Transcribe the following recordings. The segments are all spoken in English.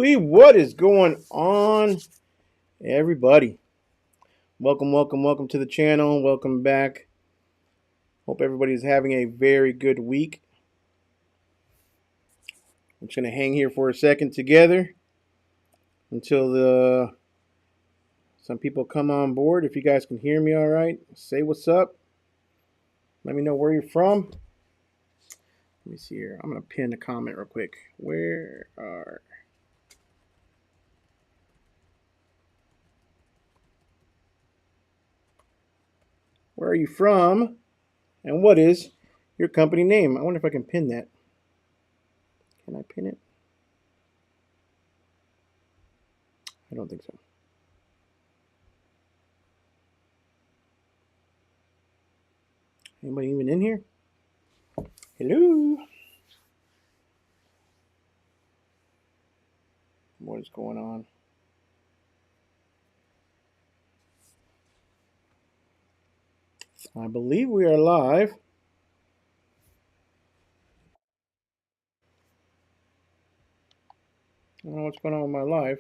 Ooh, what is going on, everybody? Welcome to the channel. Welcome back. Hope everybody's having a very good week. I'm just gonna hang here for a second together until some people come on board. If you guys can hear me all right, say what's up. Let me know where you're from. Let me see here. I'm gonna pin a comment real quick. Where are you from? And what is your company name? I wonder if I can pin that. Can I pin it? I don't think so. Anybody even in here? Hello? What is going on? I believe we are live. I don't know what's going on with my live.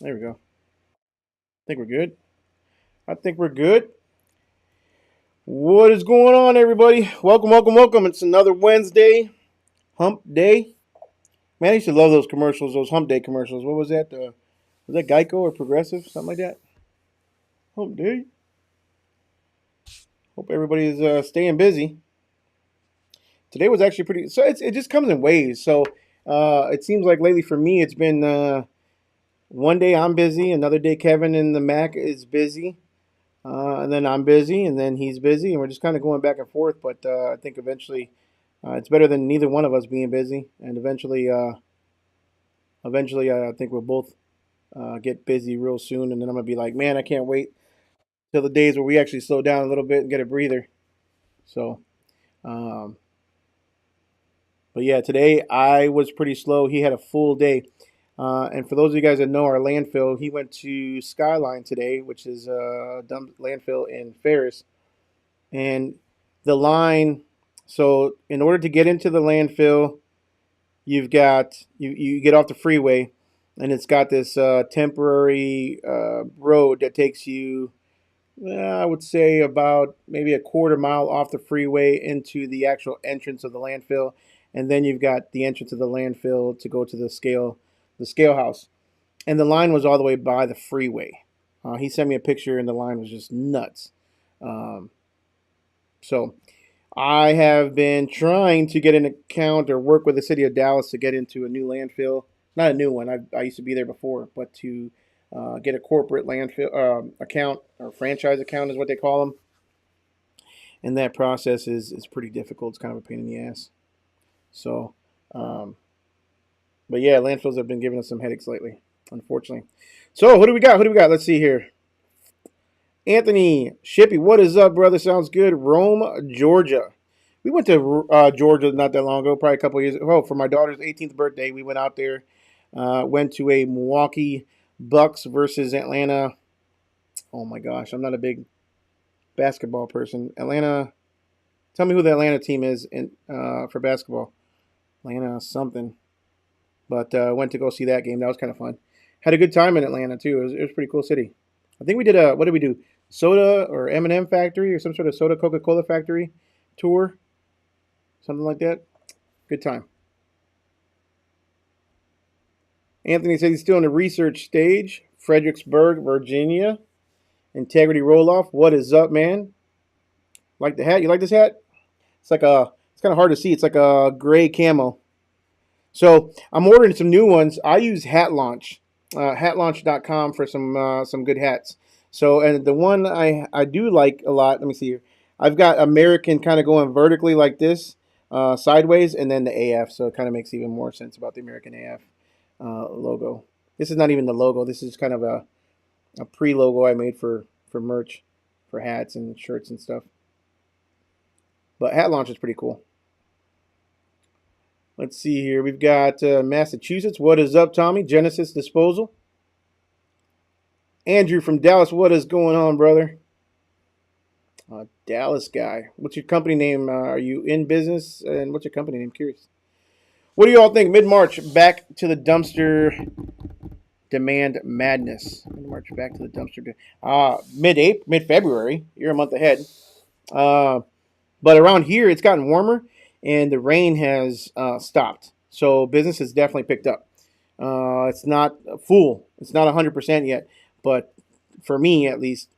There we go. I think we're good. What is going on, everybody? Welcome. It's another Wednesday. Hump day. Man, I used to love those commercials, those hump day commercials. What was that? Was that Geico or Progressive? Something like that? Hump day. Hope everybody is staying busy. Today was actually pretty. So it just comes in waves. So it seems like lately for me, it's been one day I'm busy, another day Kevin in the Mac is busy. And then I'm busy, and then he's busy, and we're just kind of going back and forth. But I think eventually, it's better than neither one of us being busy. And eventually, I think we'll both get busy real soon. And then I'm gonna be like, man, I can't wait till the days where we actually slow down a little bit and get a breather. So, um, but yeah, today I was pretty slow. He had a full day. And for those of you guys that know our landfill, he went to Skyline today, which is a dump landfill in Ferris. And the line, so in order to get into the landfill, you get off the freeway, and it's got this temporary road that takes you, I would say, about maybe a quarter mile off the freeway into the actual entrance of the landfill, and then you've got the entrance of the landfill to go to the scale house, and the line was all the way by the freeway. He sent me a picture, and the line was just nuts. Um, so I have been trying to get an account or work with the city of Dallas to get into a new landfill. Not a new one. I used to be there before, but to get a corporate landfill account or franchise account is what they call them. And that process is pretty difficult. It's kind of a pain in the ass. So, um, but yeah, landfills have been giving us some headaches lately, unfortunately. So, who do we got? Let's see here. Anthony Shippy, what is up, brother? Sounds good. Rome, Georgia. We went to Georgia not that long ago, probably a couple of years ago. Oh, for my daughter's 18th birthday, we went out there. Went to a Milwaukee Bucks versus Atlanta. Oh my gosh, I'm not a big basketball person. Atlanta, tell me who the Atlanta team is for basketball. Atlanta something. But went to go see that game. That was kind of fun. Had a good time in Atlanta too. It was a pretty cool city. I think we did what did we do? Soda or M&M factory or some sort of soda Coca-Cola factory tour, something like that. Good time. Anthony said he's still in the research stage. Fredericksburg, Virginia. Integrity roll-off. What is up, man? Like the hat? You like this hat? It's kind of hard to see. It's like a gray camo. So I'm ordering some new ones. I use Hat Launch, hatlaunch.com for some good hats. So, and the one I do like a lot, let me see here. I've got American kind of going vertically like this, sideways, and then the AF. So it kind of makes even more sense about the American AF logo. This is not even the logo. This is kind of a pre-logo I made for merch, for hats and shirts and stuff. But Hat Launch is pretty cool. Let's see here. We've got Massachusetts. What is up, Tommy? Genesis Disposal. Andrew from Dallas, what is going on, brother? Dallas guy. What's your company name? Are you in business? And what's your company name? Curious. What do you all think? Mid March, back to the dumpster demand madness. Mid March, back to the dumpster. Mid February. You're a month ahead. Uh, but around here, it's gotten warmer, and the rain has stopped. So business has definitely picked up. It's not full. It's not 100% yet, but for me at least,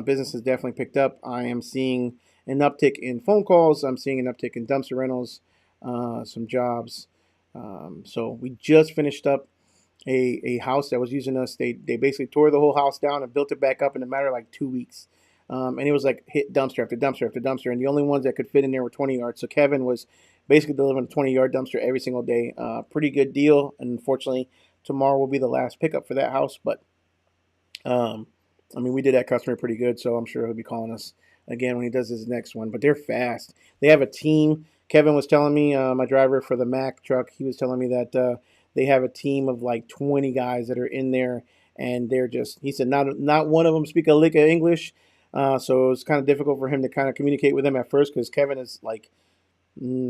business has definitely picked up. I am seeing an uptick in phone calls. I'm seeing an uptick in dumpster rentals, some jobs. So we just finished up a house that was using us. They basically tore the whole house down and built it back up in a matter of like 2 weeks. And it was like hit dumpster after dumpster after dumpster. And the only ones that could fit in there were 20 yards. So Kevin was basically delivering a 20-yard dumpster every single day. Pretty good deal. And unfortunately, tomorrow will be the last pickup for that house. But um, I mean, we did that customer pretty good, so I'm sure he'll be calling us again when he does his next one. But they're fast. They have a team. Kevin was telling me, my driver for the Mack truck, he was telling me that they have a team of like 20 guys that are in there, and they're just. He said not one of them speak a lick of English, so it was kind of difficult for him to kind of communicate with them at first because Kevin is like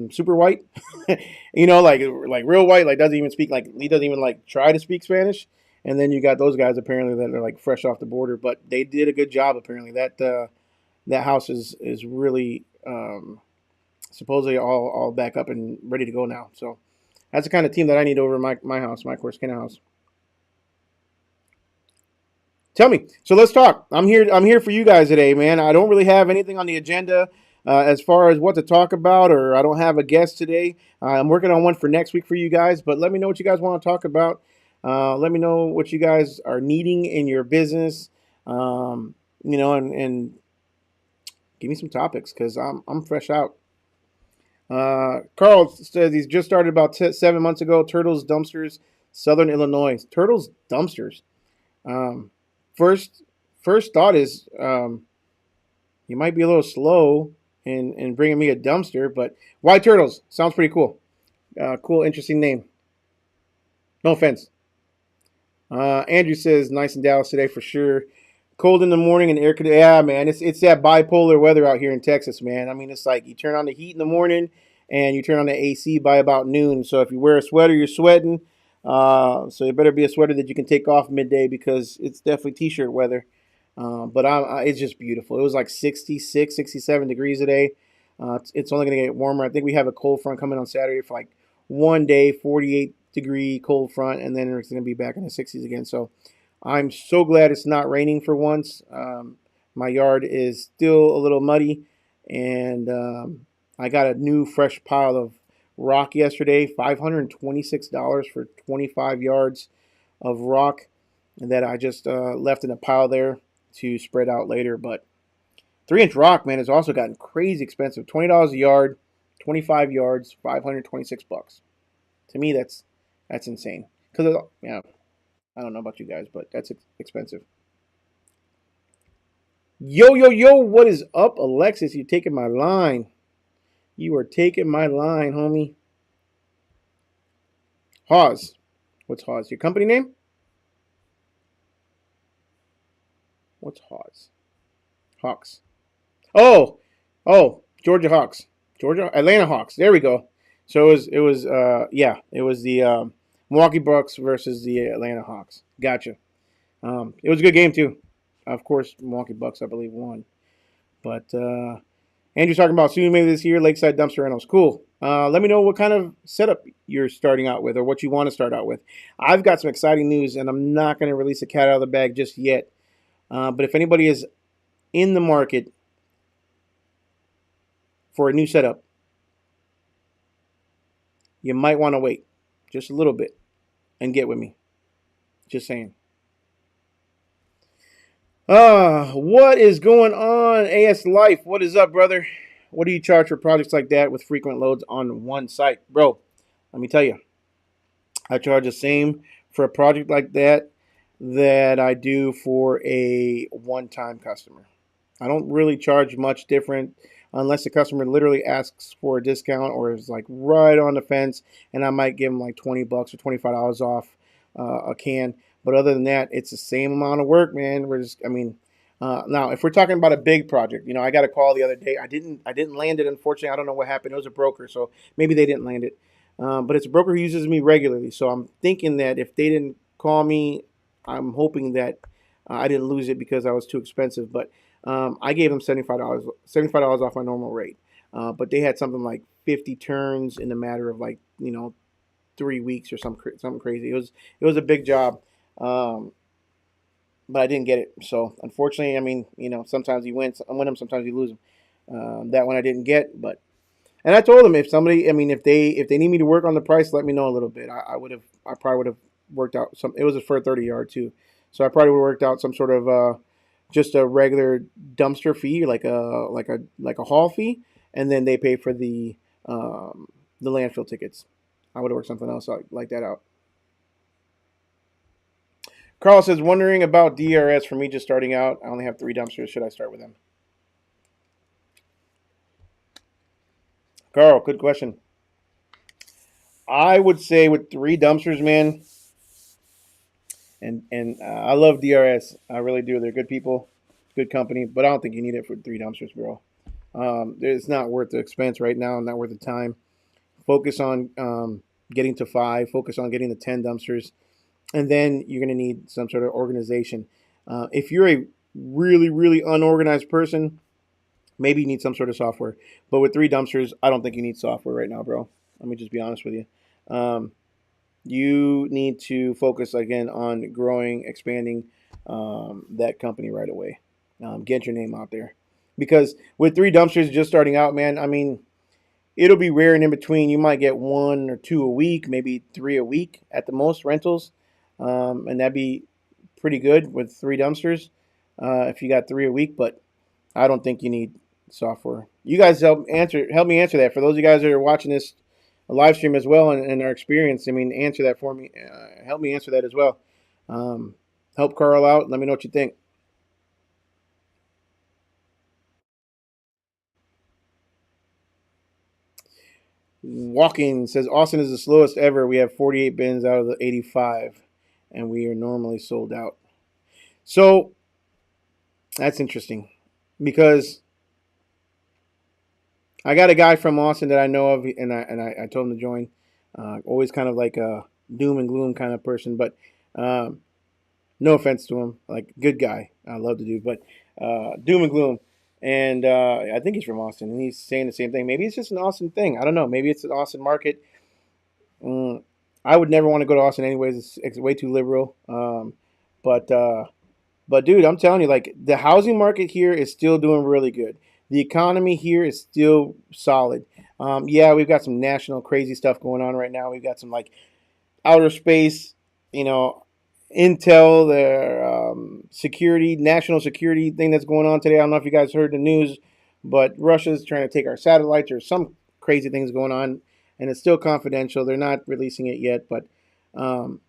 super white, like real white, like doesn't even speak, like he doesn't even like try to speak Spanish. And then you got those guys apparently that are like fresh off the border, but they did a good job apparently. That house is really supposedly all back up and ready to go now. So that's the kind of team that I need over my house, my Corsicana house. Tell me. So let's talk. I'm here for you guys today, man. I don't really have anything on the agenda as far as what to talk about, or I don't have a guest today. I'm working on one for next week for you guys, but let me know what you guys want to talk about. Let me know what you guys are needing in your business, and give me some topics because I'm fresh out. Carl says he's just started about 7 months ago. Turtles Dumpsters, Southern Illinois. Turtles Dumpsters. Um, first first thought is you might be a little slow in bringing me a dumpster, but White Turtles sounds pretty cool. Cool, interesting name. No offense. Andrew says nice in Dallas today for sure. Cold in the morning and air conditioning. Yeah, man, it's that bipolar weather out here in Texas, man. I mean, it's like you turn on the heat in the morning and you turn on the AC by about noon. So if you wear a sweater, you're sweating. So it better be a sweater that you can take off midday because it's definitely t-shirt weather. But it's just beautiful. It was like 66, 67 degrees today. It's only going to get warmer. I think we have a cold front coming on Saturday for like one day, 48-degree cold front, and then it's going to be back in the 60s again. So I'm so glad it's not raining for once. My yard is still a little muddy, and I got a new fresh pile of rock yesterday. $526 for 25 yards of rock that I just left in a pile there to spread out later. But 3-inch rock, man, has also gotten crazy expensive. $20 a yard, 25 yards, $526. To me, that's insane. Because yeah, I don't know about you guys, but that's expensive. Yo, yo, yo, what is up, Alexis? You taking my line. You are taking my line, homie. Hawes. What's Hawes? Your company name? What's Hawes? Hawks. Oh, Georgia Hawks. Atlanta Hawks. There we go. So it was the Milwaukee Bucks versus the Atlanta Hawks. Gotcha. It was a good game too. Of course, Milwaukee Bucks, I believe, won. But Andrew's talking about soon maybe this year, Lakeside Dumpster Rentals. Cool. Let me know what kind of setup you're starting out with or what you want to start out with. I've got some exciting news, and I'm not going to release a cat out of the bag just yet. But if anybody is in the market for a new setup, you might want to wait just a little bit and get with me. Just saying. What is going on, AS Life? What is up, brother? What do you charge for projects like that with frequent loads on one site? Bro, let me tell you. I charge the same for a project like that I do for a one-time customer. I don't really charge much different unless the customer literally asks for a discount or is like right on the fence, and I might give them like $20 or $25 off a can. But other than that, it's the same amount of work, man. We're just, I mean, now if we're talking about a big project, I got a call the other day. I didn't land it. Unfortunately, I don't know what happened. It was a broker, so maybe they didn't land it. But it's a broker who uses me regularly, so I'm thinking that if they didn't call me, I'm hoping that I didn't lose it because I was too expensive. But I gave them $75 off my normal rate. But they had something like 50 turns in a matter of like 3 weeks or something crazy. It was a big job, um, but I didn't get it. So unfortunately, I mean, sometimes you win them, sometimes you lose them. That one I didn't get, but and I told them if somebody, I mean, if they need me to work on the price, let me know a little bit. I probably would have worked out some. It was for a 30 yard too, so I probably would have worked out some sort of just a regular dumpster fee, like a haul fee, and then they pay for the landfill tickets. I would have worked something else like that out. Carl says, wondering about DRS for me just starting out. I only have 3 dumpsters. Should I start with them? Carl, good question. I would say with 3 dumpsters, man, and I love DRS. I really do. They're good people, good company, but I don't think you need it for 3 dumpsters, bro. It's not worth the expense right now, not worth the time. Focus on getting to 5. Focus on getting the 10 dumpsters, and then you're going to need some sort of organization. If you're a really, really unorganized person, maybe you need some sort of software. But with 3 dumpsters, I don't think you need software right now, bro. Let me just be honest with you. Um, you need to focus again on growing, expanding that company right away. Get your name out there. Because with 3 dumpsters just starting out, man, I mean, it'll be rare and in between. You might get 1 or 2 a week, maybe 3 a week at the most rentals. And that'd be pretty good with 3 dumpsters if you got 3 a week. But I don't think you need software. You guys help me answer that. For those of you guys that are watching this live stream as well and our experience, I mean, answer that for me. Help me answer that as well. Um, Help Carl out. Let me know what you think. Walking says Austin is the slowest ever. We have 48 bins out of the 85, and we are normally sold out. So that's interesting because I got a guy from Austin that I know of, and I told him to join. Always kind of like a doom and gloom kind of person, but um, no offense to him, like good guy. I love to do, but doom and gloom. And I think he's from Austin, and he's saying the same thing. Maybe it's just an Austin thing. I don't know. Maybe it's an Austin market. Mm, I would never want to go to Austin anyways. It's way too liberal. But but dude, I'm telling you, like the housing market here is still doing really good. The economy here is still solid. Yeah, we've got some national crazy stuff going on right now. We've got some like outer space, you know, intel, the national security thing that's going on today. I don't know if you guys heard the news, but Russia's trying to take our satellites or some crazy things going on, and it's still confidential. They're not releasing it yet, but um,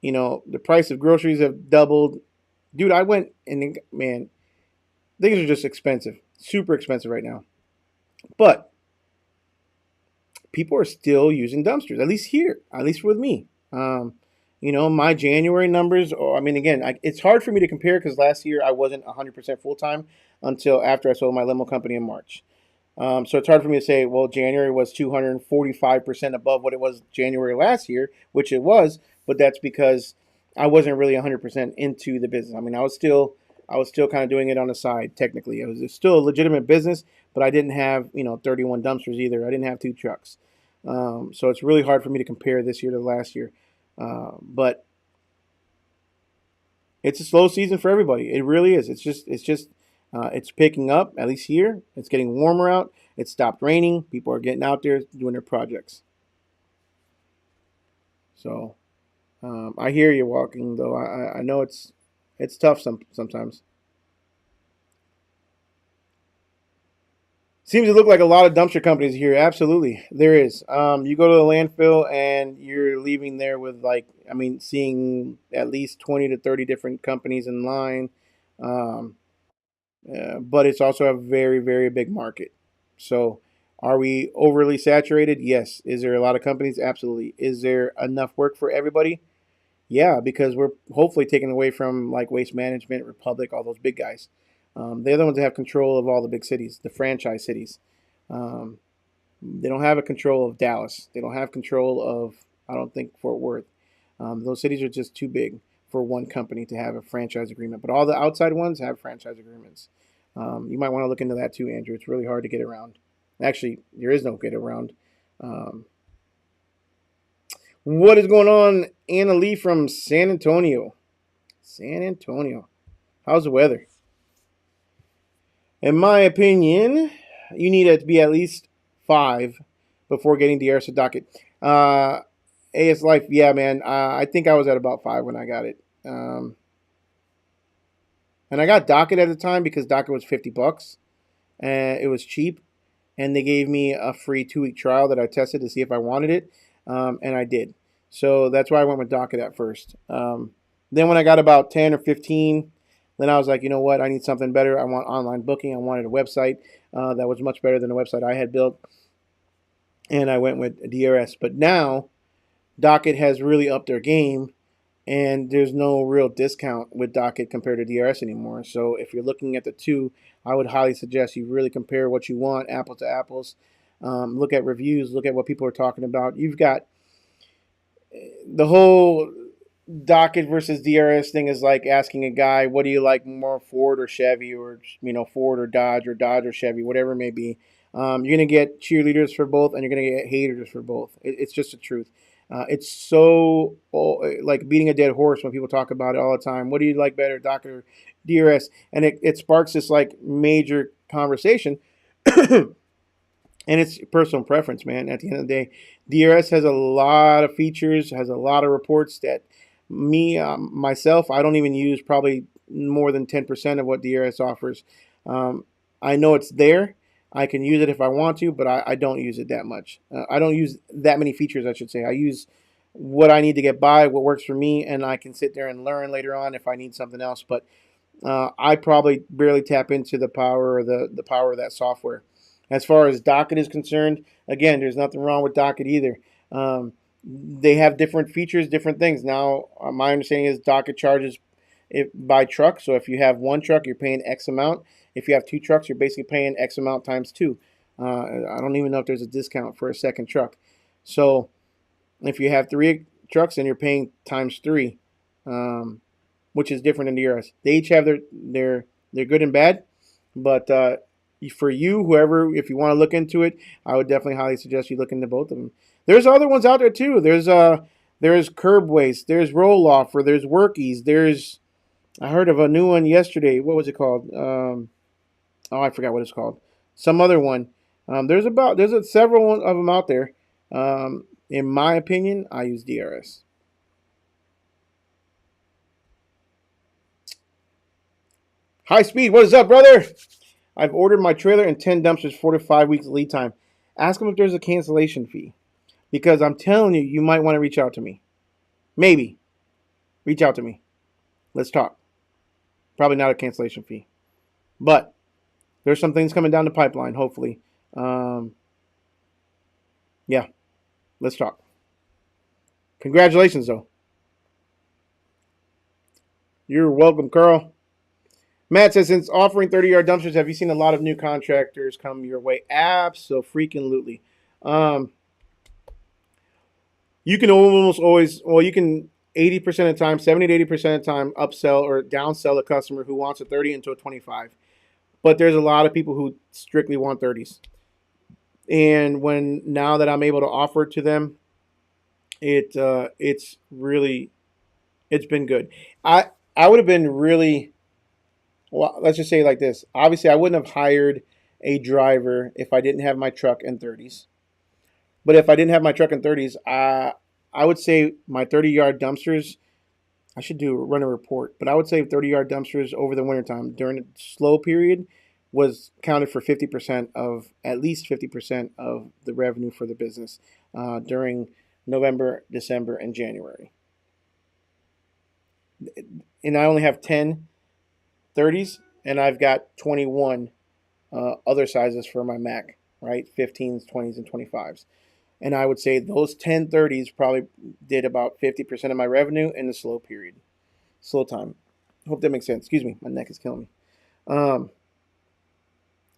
the price of groceries have doubled. Dude, I went and man, things are just expensive, super expensive right now. But people are still using dumpsters, at least here, at least with me. My January numbers, I mean, again, it's hard for me to compare because last year I wasn't 100% full time until after I sold my limo company in March. So it's hard for me to say, well, January was 245% above what it was January last year, which it was, but that's because I wasn't really 100% into the business. I mean, I was still kind of doing it on the side. Technically, it was still a legitimate business, but I didn't have 31 dumpsters either. I didn't have 2 trucks, so it's really hard for me to compare this year to last year. But it's a slow season for everybody. It really is. It's picking up, at least here. It's getting warmer out. It stopped raining. People are getting out there doing their projects. So I hear you walking though. I know it's tough sometimes. Seems to look like a lot of dumpster companies here. Absolutely, there is. You go to the landfill and you're leaving there with like, I mean, seeing at least 20 to 30 different companies in line. Um, but it's also a very, very big market. So, are we overly saturated? Yes. Is there a lot of companies? Absolutely. Is there enough work for everybody? Yeah, because we're hopefully taking away from like Waste Management, Republic, all those big guys. They're the ones that have control of all the big cities, the franchise cities. Um, they don't have a control of Dallas. They don't have control of, I don't think, Fort Worth. Those cities are just too big for one company to have a franchise agreement. But all the outside ones have franchise agreements. You might want to look into that too, Andrew. It's really hard to get around. Actually, there is no get around. Um, what is going on, Anna Lee from San Antonio? San Antonio. How's the weather? In my opinion, you need it to be at least 5 before getting the DRS docket. AS Life, yeah, man. I think I was at about 5 when I got it. And I got docket at the time because docket was $50 and it was cheap. And they gave me a free 2-week trial that I tested to see if I wanted it. And I did. So that's why I went with docket at first. Then when I got about 10 or 15, then I was like, you know what? I need something better. I want online booking. I wanted a website that was much better than the website I had built. And I went with DRS. But now Docket has really upped their game, and there's no real discount with Docket compared to DRS anymore. So if you're looking at the two, I would highly suggest you really compare what you want, apples to apples. Look at reviews, look at what people are talking about. You've got the whole Docket versus DRS thing is like asking a guy, what do you like more, Ford or Chevy, or Ford or Dodge or Chevy, whatever it may be. You're gonna get cheerleaders for both, and you're gonna get haters for both. It's just the truth. It's so like beating a dead horse when people talk about it all the time. What do you like better, Docket or DRS? And it sparks this like major conversation. And it's personal preference, man. At the end of the day, DRS has a lot of features, has a lot of reports that myself, I don't even use probably more than 10% of what DRS offers. I know it's there. I can use it if I want to, but I don't use it that much. I don't use that many features, I should say. I use what I need to get by, what works for me, and I can sit there and learn later on if I need something else. But I probably barely tap into the power or the power of that software. As far as Docket is concerned, again, there's nothing wrong with Docket either. They have different features, different things. Now, my understanding is Docket charges by truck. So if you have one truck, you're paying X amount. If you have 2 trucks, you're basically paying X amount times 2. I don't even know if there's a discount for a second truck. So if you have 3 trucks, then you're paying times 3. Which is different than the DRS. They each have their good and bad, but for you, whoever, if you want to look into it, I would definitely highly suggest you look into both of them. There's other ones out there too. There's curb waste, there's roll off, or there's workies. I heard of a new one yesterday. What was it called? I forgot what it's called. Some other one. There's several of them out there. In my opinion, I use DRS. High speed, what is up, brother? I've ordered my trailer and 10 dumpsters, 4 to 5 weeks lead time. Ask them if there's a cancellation fee. Because I'm telling you, you might want to reach out to me. Maybe. Reach out to me. Let's talk. Probably not a cancellation fee. But there's some things coming down the pipeline, hopefully. Yeah, let's talk. Congratulations, though. You're welcome, Carl. Matt says, since offering 30-yard dumpsters, have you seen a lot of new contractors come your way? Absolutely. You can almost always, you can 80% of the time, 70 to 80% of the time, upsell or downsell a customer who wants a 30 into a 25. But there's a lot of people who strictly want 30s. And now that I'm able to offer it to them, it's been good. I would have been really, well, let's just say it like this. Obviously, I wouldn't have hired a driver if I didn't have my truck and 30s. But if I didn't have my truck and 30s, I would say my 30-yard dumpsters, I should run a report, but I would say 30-yard dumpsters over the wintertime during the slow period was counted for 50% of, at least 50% of the revenue for the business during November, December, and January. And I only have 10 30s, and I've got 21 other sizes for my Mac, right? 15s, 20s, and 25s. And I would say those 1030s probably did about 50% of my revenue in the slow period, slow time. Hope that makes sense. Excuse me, my neck is killing me. Um,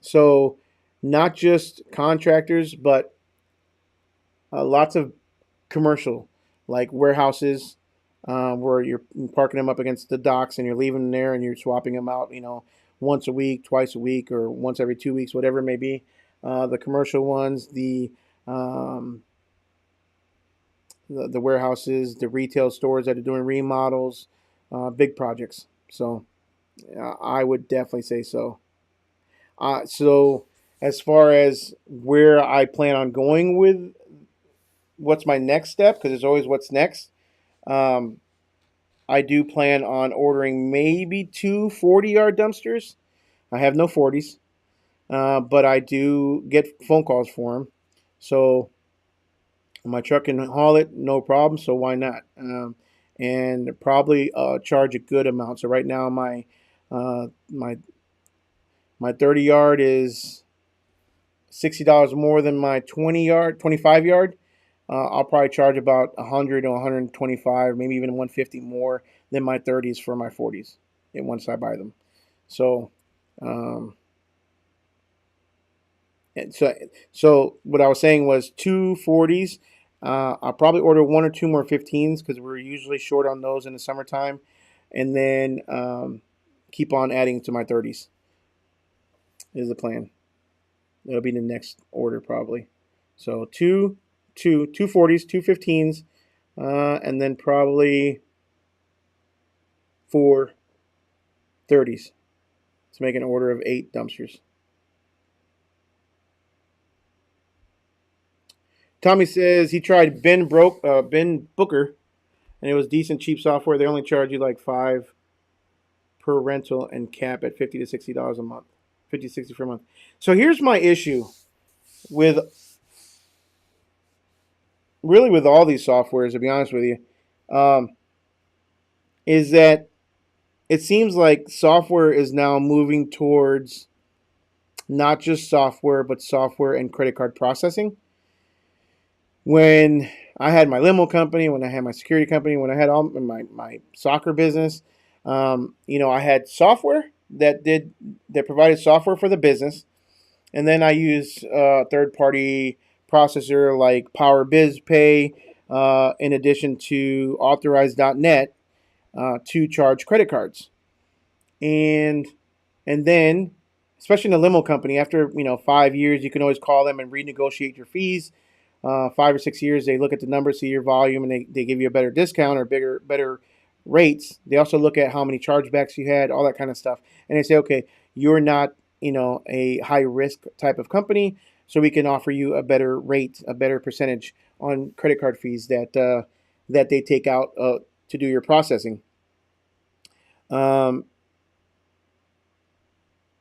so not just contractors, but lots of commercial, like warehouses, where you're parking them up against the docks and you're leaving them there and you're swapping them out, once a week, twice a week, or once every 2 weeks, whatever it may be. The commercial ones, um, the warehouses, the retail stores that are doing remodels, big projects. So I would definitely say so. So as far as where I plan on going with what's my next step, because there's always what's next. Um, I do plan on ordering maybe two 40-yard dumpsters. I have no 40s, but I do get phone calls for them. So my truck can haul it, no problem. So why not? And probably charge a good amount. So right now uh, my my 30-yard is $60 more than my 20-yard, 25-yard. I'll probably charge about 100 to 125, maybe even 150 more than my 30s for my 40s. And once I buy them, so um, and so what I was saying was two 40s. I'll probably order one or two more 15s because we're usually short on those in the summertime, and then keep on adding to my 30s is the plan. That'll be the next order probably. So two 40s, two 15s, and then probably four 30s to make an order of 8 dumpsters. Tommy says he tried Ben Booker, and it was decent, cheap software. They only charge you like 5 per rental and cap at $50 to $60 a month, 50 60 for a month. So here's my issue with really with all these softwares. To be honest with you, um, is that it seems like software is now moving towards not just software, but software and credit card processing. When I had my limo company, when I had my security company, when I had all my soccer business, I had software that provided software for the business, and then I used third party processor like Power Biz Pay, in addition to Authorize.net, to charge credit cards. And then, especially in a limo company, after 5 years, you can always call them and renegotiate your fees. 5 or 6 years, they look at the numbers, see your volume, and they give you a better discount or better rates. They also look at how many chargebacks you had, all that kind of stuff, and they say, okay, you're not a high risk type of company, so we can offer you a better rate, a better percentage on credit card fees that they take out to do your processing. Um,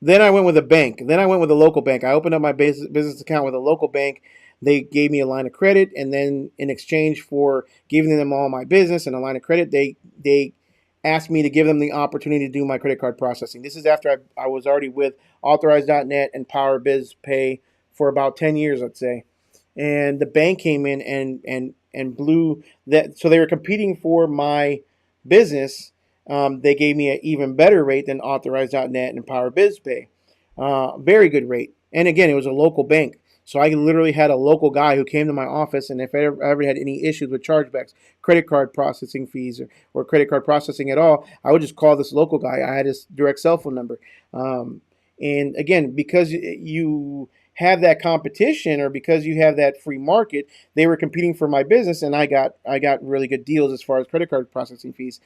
Then I went with a bank. Then I went with a local bank. I opened up my business account with a local bank. They gave me a line of credit, and then in exchange for giving them all my business and a line of credit, they asked me to give them the opportunity to do my credit card processing. This is after I was already with Authorize.net and Power Biz Pay for about 10 years, let's say. And the bank came in and blew that. So they were competing for my business. They gave me an even better rate than Authorize.net and Power Biz Pay. Very good rate. And again, it was a local bank. So I literally had a local guy who came to my office, and if I ever had any issues with chargebacks, credit card processing fees, or credit card processing at all, I would just call this local guy. I had his direct cell phone number. And again, because you have that competition, or because you have that free market, they were competing for my business, and I got really good deals as far as credit card processing fees.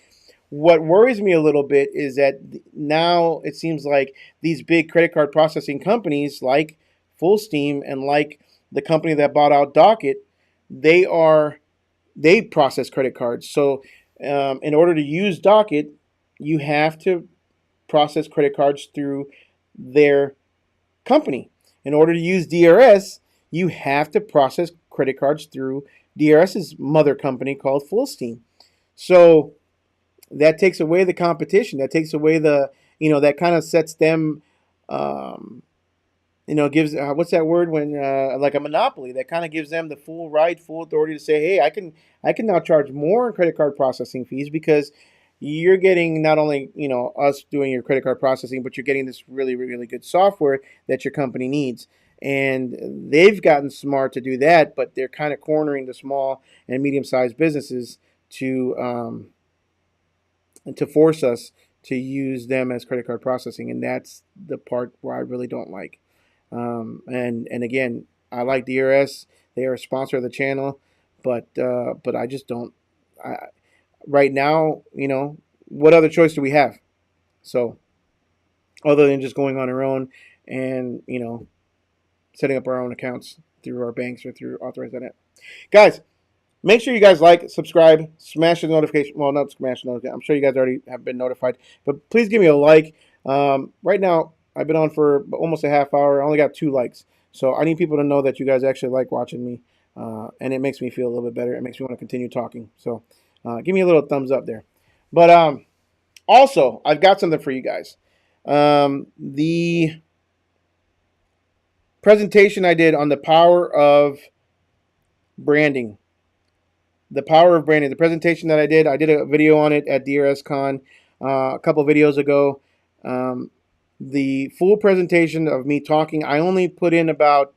What worries me a little bit is that now it seems like these big credit card processing companies like Full Steam and like the company that bought out Docket, they are they process credit cards. So in order to use Docket, you have to process credit cards through their company. In order to use DRS, you have to process credit cards through DRS's mother company called Full Steam. So that takes away the competition. That takes away that kind of sets them, um, gives what's that word when like a monopoly that kind of gives them the full right, full authority to say, hey, I can now charge more credit card processing fees because you're getting not only us doing your credit card processing, but you're getting this really really good software that your company needs. And they've gotten smart to do that, but they're kind of cornering the small and medium sized businesses to force us to use them as credit card processing, and that's the part where I really don't like. And again, I like DRS. They are a sponsor of the channel, but I just don't. I, right now, what other choice do we have? So other than just going on our own and setting up our own accounts through our banks or through Authorize.net, guys. Make sure you guys like, subscribe, smash the notification. Well, not smash the notification. I'm sure you guys already have been notified, but please give me a like. Right now, I've been on for almost a half hour. I only got 2 likes, so I need people to know that you guys actually like watching me, and it makes me feel a little bit better. It makes me want to continue talking. So, give me a little thumbs up there. But also, I've got something for you guys. The presentation I did on the power of branding. The power of branding. The presentation that I did a video on it at DRSCON a couple videos ago. The full presentation of me talking, I only put in about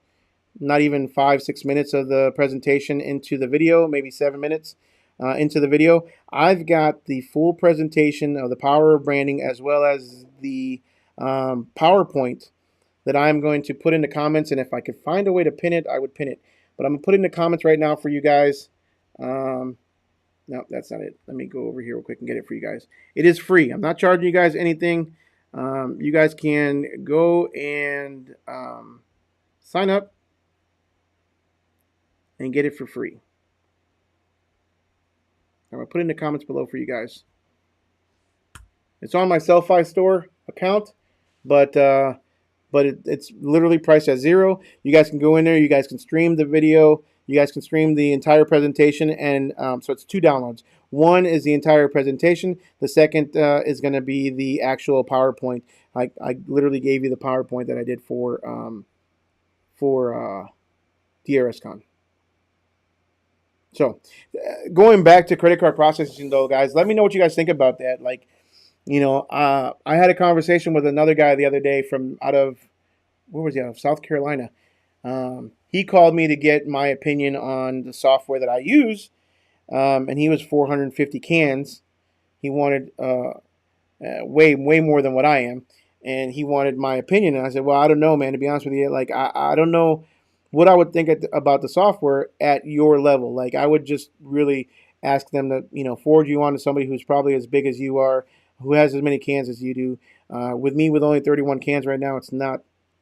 not even 5-6 minutes of the presentation into the video, maybe 7 minutes into the video. I've got the full presentation of the power of branding as well as the PowerPoint that I'm going to put in the comments. And if I could find a way to pin it, I would pin it. But I'm going to put it in the comments right now for you guys. No, that's not it. Let me go over here real quick and get it for you guys. It is free. I'm not charging you guys anything. You guys can go and sign up and get it for free. I'm going to put it in the comments below for you guys. It's on my Sellfy store account, but it's literally priced at $0. You guys can go in there. You guys can stream the video. You guys can stream the entire presentation, and so it's 2 downloads. One is the entire presentation. The second is going to be the actual PowerPoint. I literally gave you the PowerPoint that I did for DRSCon. So going back to credit card processing, though, guys, let me know what you guys think about that. Like, I had a conversation with another guy the other day from out of, where was he, out of South Carolina. He called me to get my opinion on the software that I use, and he was 450 cans. He wanted way more than what I am, and he wanted my opinion. And I said, well, I don't know, man. To be honest with you, like I don't know what I would think about the software at your level. Like I would just really ask them to forward you on to somebody who's probably as big as you are, who has as many cans as you do. With me, with only 31 cans right now,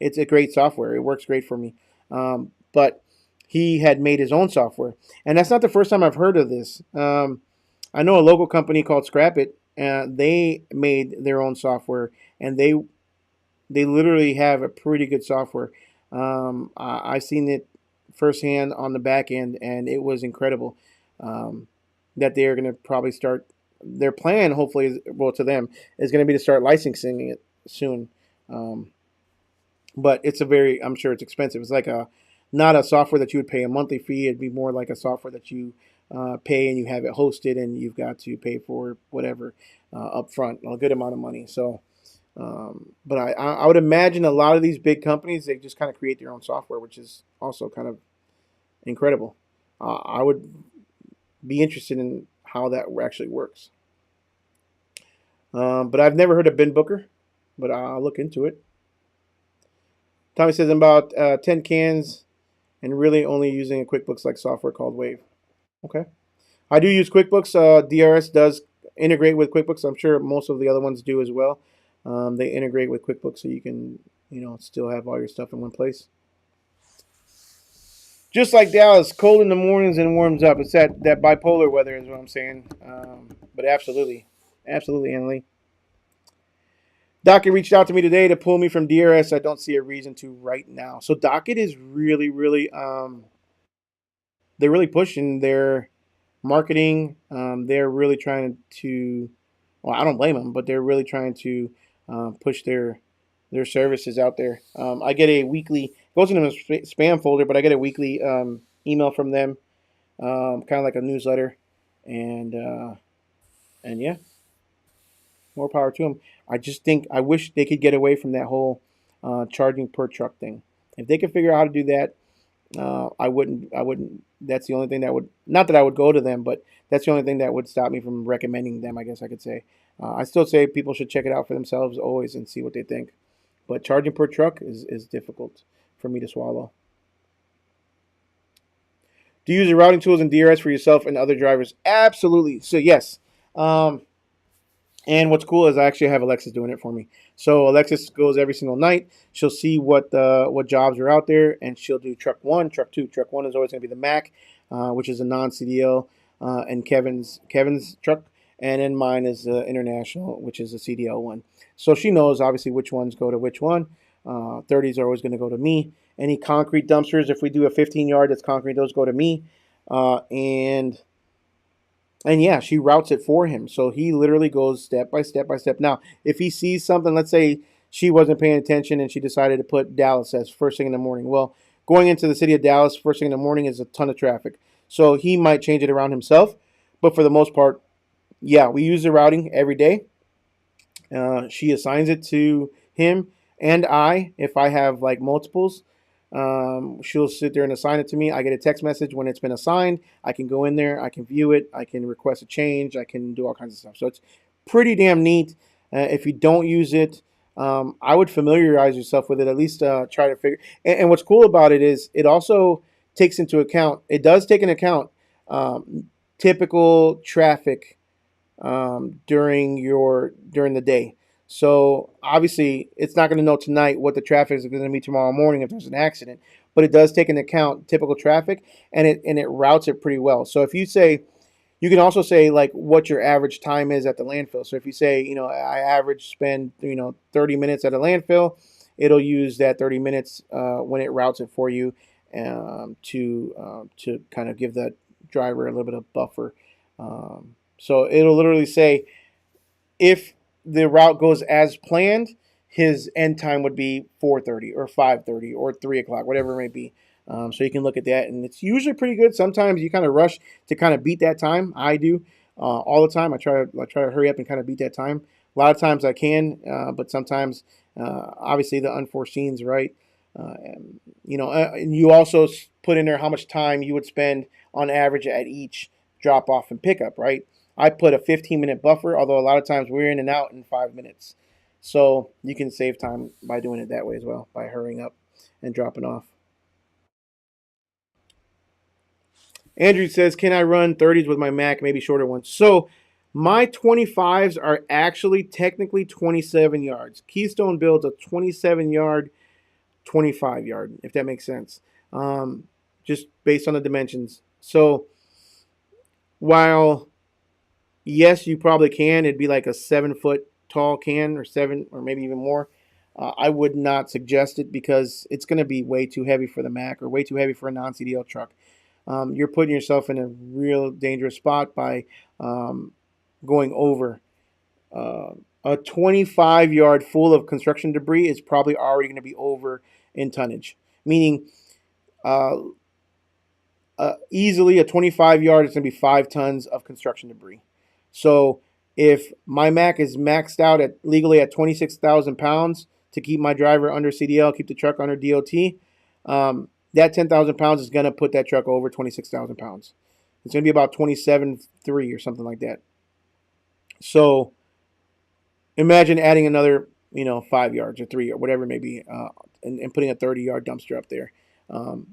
it's a great software. It works great for me. But he had made his own software. And that's not the first time I've heard of this. I know a local company called Scrap It. They made their own software, and they literally have a pretty good software. I've seen it firsthand on the back end, and it was incredible. That they're going to probably start. Their plan, hopefully, well, to them, is going to be to start licensing it soon. But I'm sure it's expensive. It's like not a software that you would pay a monthly fee. It'd be more like a software that you pay and you have it hosted, and you've got to pay for whatever up front, a good amount of money. So, but I would imagine a lot of these big companies, they just kind of create their own software, which is also kind of incredible. I would be interested in how that actually works. But I've never heard of Bin Booker, but I'll look into it. Tommy says I'm about 10 cans and really only using a QuickBooks-like software called Wave. Okay. I do use QuickBooks. DRS does integrate with QuickBooks. I'm sure most of the other ones do as well. They integrate with QuickBooks so you can, still have all your stuff in one place. Just like Dallas, cold in the mornings and warms up. It's that bipolar weather is what I'm saying. But absolutely, Annalie. Docket reached out to me today to pull me from DRS. I don't see a reason to right now. So Docket is really, really, they're really pushing their marketing. They're really trying to, well, I don't blame them, but they're really trying to push their their services out there. I get a weekly, it goes into my spam folder, but I get a weekly email from them, kind of like a newsletter, and yeah, more power to them. I just think I wish they could get away from that whole charging per truck thing. If they could figure out how to do that, I wouldn't. I wouldn't. That's the only thing that would. Not that I would go to them, but that's the only thing that would stop me from recommending them. I guess I could say. I still say people should check it out for themselves always and see what they think. But charging per truck is difficult for me to swallow. Do you use the routing tools and DRS for yourself and other drivers? Absolutely. So yes. And what's cool is I actually have Alexis doing it for me. So Alexis goes every single night. She'll see what jobs are out there, and she'll do truck one, truck two. Truck one is always going to be the Mac, which is a non-CDL, and Kevin's truck, and then mine is the International, which is a CDL one. So she knows obviously which ones go to which one. 30s are always going to go to me. Any concrete dumpsters, if we do a 15-yard that's concrete, those go to me, and yeah, she routes it for him. So he literally goes step by step by step. Now, if he sees something, let's say she wasn't paying attention and she decided to put Dallas as first thing in the morning. Well, going into the city of Dallas first thing in the morning is a ton of traffic. So he might change it around himself. But for the most part, yeah, we use the routing every day. She assigns it to him and if I have like multiples. She'll sit there and assign it to me. I get a text message when it's been assigned. I can go in there, I can view it, I can request a change, I can do all kinds of stuff. So it's pretty damn neat. If you don't use it, I would familiarize yourself with it. At least try to figure. And what's cool about it is it also takes into account. It does take into account typical traffic during the day. So obviously, it's not going to know tonight what the traffic is going to be tomorrow morning if there's an accident, but it does take into account typical traffic, and it routes it pretty well. So if you say, you can also say like what your average time is at the landfill. So if you say, I average spend 30 minutes at a landfill, it'll use that 30 minutes when it routes it for you to kind of give that driver a little bit of buffer. So it'll literally say if the route goes as planned, his end time would be 4:30 or 5:30 or 3 o'clock, whatever it may be. So you can look at that, and it's usually pretty good. Sometimes you kind of rush to kind of beat that time. I do all the time. I try to hurry up and kind of beat that time. A lot of times I can, but sometimes, obviously, the unforeseen's right. And you also put in there how much time you would spend on average at each drop off and pickup, right? I put a 15-minute buffer, although a lot of times we're in and out in 5 minutes. So you can save time by doing it that way as well, by hurrying up and dropping off. Andrew says, can I run 30s with my Mac, maybe shorter ones? So my 25s are actually technically 27 yards. Keystone builds a 27-yard, 25-yard, if that makes sense, just based on the dimensions. So while yes, you probably can. It'd be like a 7-foot tall can or 7 or maybe even more. I would not suggest it because it's going to be way too heavy for the Mac or way too heavy for a non-CDL truck. You're putting yourself in a real dangerous spot by going over. A 25-yard full of construction debris is probably already going to be over in tonnage, meaning easily a 25-yard is going to be 5 tons of construction debris. So if my Mac is maxed out legally at 26,000 pounds to keep my driver under CDL, keep the truck under DOT, that 10,000 pounds is going to put that truck over 26,000 pounds. It's going to be about 27.3 or something like that. So imagine adding another, 5 yards or 3 or whatever it may be, and putting a 30-yard dumpster up there.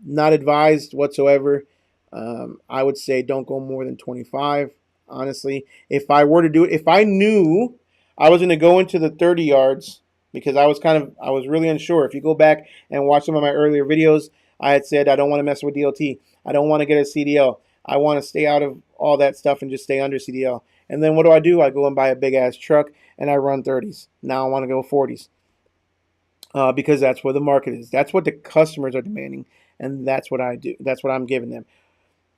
Not advised whatsoever. I would say don't go more than 25. Honestly, if I were to do it, if I knew I was going to go into the 30 yards, because I was really unsure. If you go back and watch some of my earlier videos, I had said I don't want to mess with DOT. I don't want to get a CDL. I want to stay out of all that stuff and just stay under CDL. And then what do? I go and buy a big ass truck and I run 30s. Now I want to go 40s because that's where the market is. That's what the customers are demanding, and that's what I do. That's what I'm giving them.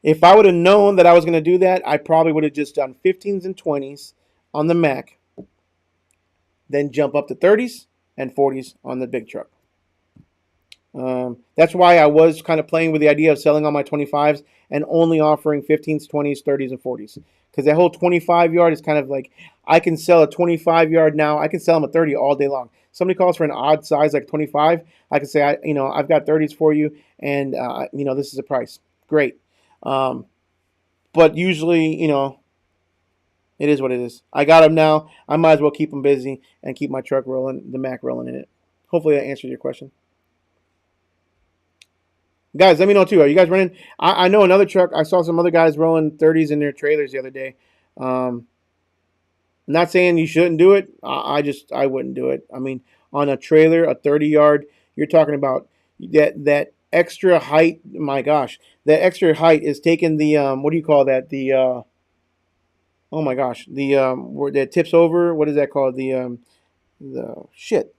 If I would have known that I was going to do that, I probably would have just done 15s and 20s on the Mac, then jump up to 30s, and 40s on the big truck. That's why I was kind of playing with the idea of selling all my 25s and only offering 15s, 20s, 30s, and 40s. Because that whole 25 yard is kind of like, I can sell a 25 yard now. I can sell them a 30 all day long. Somebody calls for an odd size like 25. I can say, I've got 30s for you, and this is the price. Great. But usually, it is what it is. I got them now. I might as well keep them busy and keep my truck rolling, the Mac rolling in it. Hopefully that answers your question. Guys, let me know too. Are you guys running? I know another truck. I saw some other guys rolling 30s in their trailers the other day. Not saying you shouldn't do it. I wouldn't do it. I mean, on a trailer, a 30 yard, you're talking about that extra height. My gosh, that extra height is taking the what do you call that? The oh my gosh, the where that tips over. What is that called? The shit.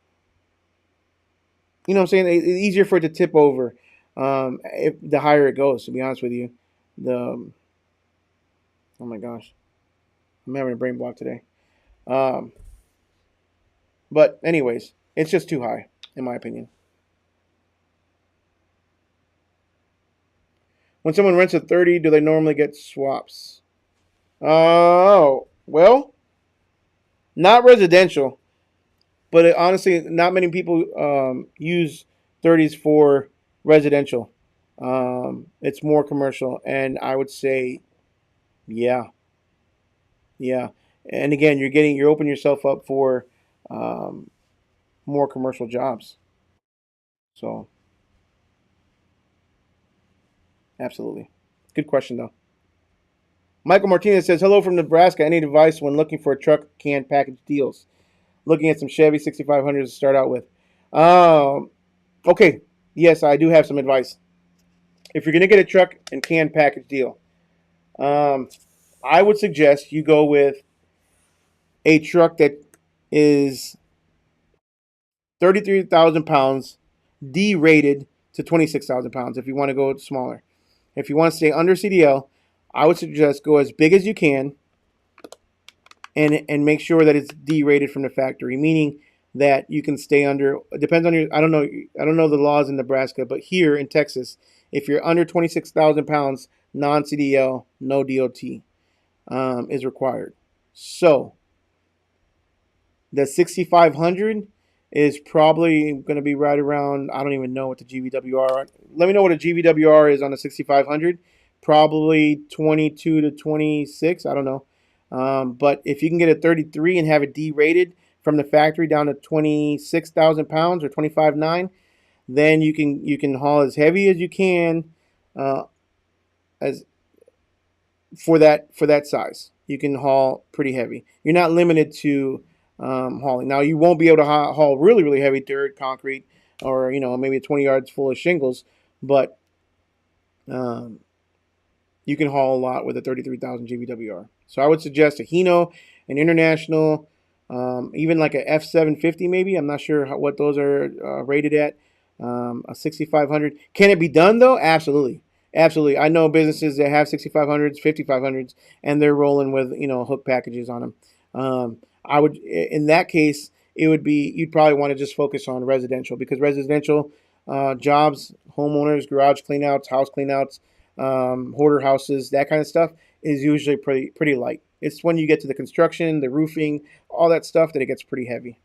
You know what I'm saying? It's easier for it to tip over if the higher it goes. To be honest with you, the oh my gosh, I'm having a brain block today. Um, but anyways, it's just too high in my opinion. When someone rents a 30, do they normally get swaps? Oh, well, not residential, but honestly, not many people use 30s for residential. It's more commercial, and I would say, yeah, yeah. And again, you're opening yourself up for um, more commercial jobs. So, absolutely, good question though. Michael Martinez says, "Hello from Nebraska. Any advice when looking for a truck can package deals? Looking at some Chevy 6500s to start out with." Um, okay, yes, I do have some advice. If you're going to get a truck and can package deal, um, I would suggest you go with a truck that is 33,000 pounds, D-rated to 26,000 pounds if you want to go smaller. If you want to stay under CDL, I would suggest go as big as you can and make sure that it's D-rated from the factory, meaning that you can stay under. It depends on your. I don't know the laws in Nebraska, but here in Texas, if you're under 26,000 pounds, non-CDL, no DOT is required. So the 6,500 is probably going to be right around. I don't even know what the GVWR are. Let me know what a GVWR is on the 6,500. Probably 22 to 26. I don't know. But if you can get a 33 and have it D-rated from the factory down to 26,000 pounds or 25.9, then you can haul as heavy as you can uh, as for that size. You can haul pretty heavy. You're not limited to hauling. Now you won't be able to haul really really heavy dirt, concrete, or maybe 20 yards full of shingles, but um, you can haul a lot with a 33,000 GVWR. So I would suggest a Hino, an International, even like a F750 maybe. I'm not sure what those are rated at. A 6,500. Can it be done though? Absolutely. Absolutely. I know businesses that have 6,500s, 5,500s, and they're rolling with, hook packages on them. I would, in that case, it would be, you'd probably want to just focus on residential because residential jobs, homeowners, garage cleanouts, house cleanouts, hoarder houses, that kind of stuff is usually pretty light. It's when you get to the construction, the roofing, all that stuff that it gets pretty heavy.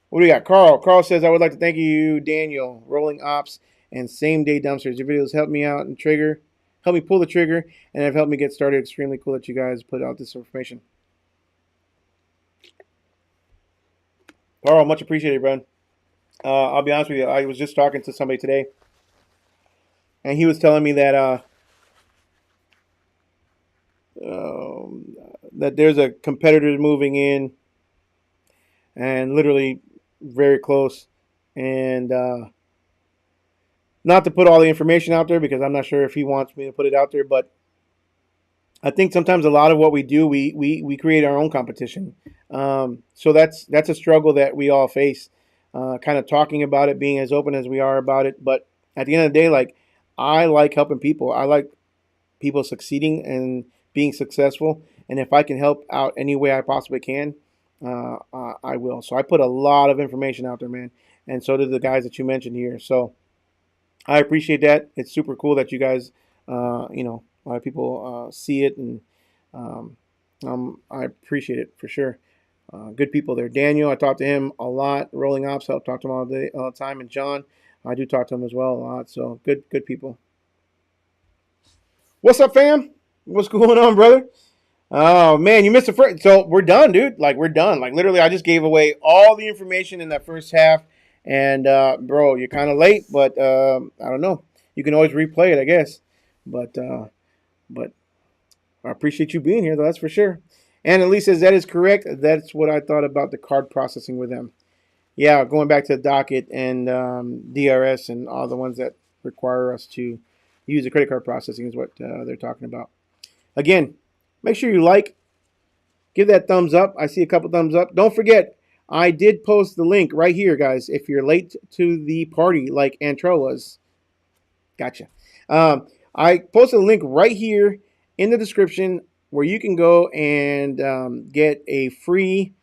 What do we got? Carl. Carl says, I would like to thank you, Daniel, rolling ops and same day dumpsters. Your videos helped me out and help me pull the trigger, and have helped me get started. Extremely cool that you guys put out this information. Carl, much appreciated, bro. I'll be honest with you. I was just talking to somebody today, and he was telling me um, that there's a competitor moving in, and literally very close, and not to put all the information out there because I'm not sure if he wants me to put it out there, but I think sometimes a lot of what we do, we create our own competition. So that's a struggle that we all face. Kind of talking about it, being as open as we are about it, but at the end of the day, like I like helping people. I like people succeeding and being successful. And if I can help out any way I possibly can, I will. So I put a lot of information out there, man. And so did the guys that you mentioned here. So I appreciate that. It's super cool that you guys, a lot of people see it, and um, I appreciate it for sure. Good people there. Daniel, I talk to him a lot. Rolling Ops, I talk to him all the time. And John, I do talk to him as well a lot. So good people. What's up, fam? What's going on, brother? Oh man, you missed a first. So we're done, dude. Like we're done. Like literally, I just gave away all the information in that first half. And bro, you're kind of late, but I don't know. You can always replay it, I guess. But I appreciate you being here, though. That's for sure. And at least says that is correct. That's what I thought about the card processing with them. Yeah, going back to the docket and DRS and all the ones that require us to use the credit card processing is what they're talking about. Again, make sure you like, give that thumbs up. I see a couple thumbs up. Don't forget, I did post the link right here, guys. If you're late to the party like Antrell was, gotcha. I posted a link right here in the description where you can go and get a free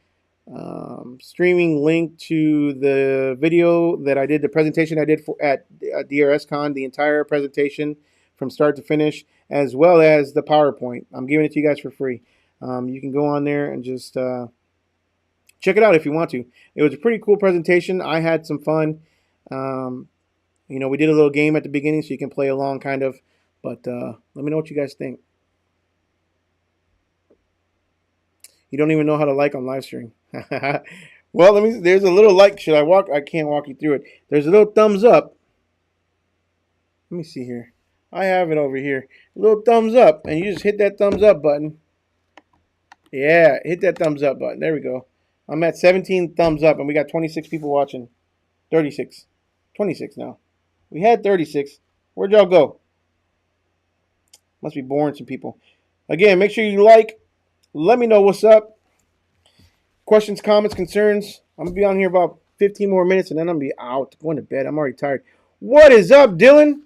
streaming link to the video that I did, the presentation I did at DRSCON, the entire presentation from start to finish, as well as the PowerPoint. I'm giving it to you guys for free. You can go on there and just check it out if you want to. It was a pretty cool presentation. I had some fun. We did a little game at the beginning so you can play along kind of. But let me know what you guys think. You don't even know how to like on live stream. Well, there's a little like. Should I walk? I can't walk you through it. There's a little thumbs up. Let me see here. I have it over here. A little thumbs up. And you just hit that thumbs up button. Yeah, hit that thumbs up button. There we go. I'm at 17 thumbs up, and we got 26 people watching. 36. 26 now. We had 36. Where'd y'all go? Must be boring some people. Again, make sure you like. Let me know what's up. Questions, comments, concerns. I'm going to be on here about 15 more minutes, and then I'm going to be out. Going to bed. I'm already tired. What is up, Dylan?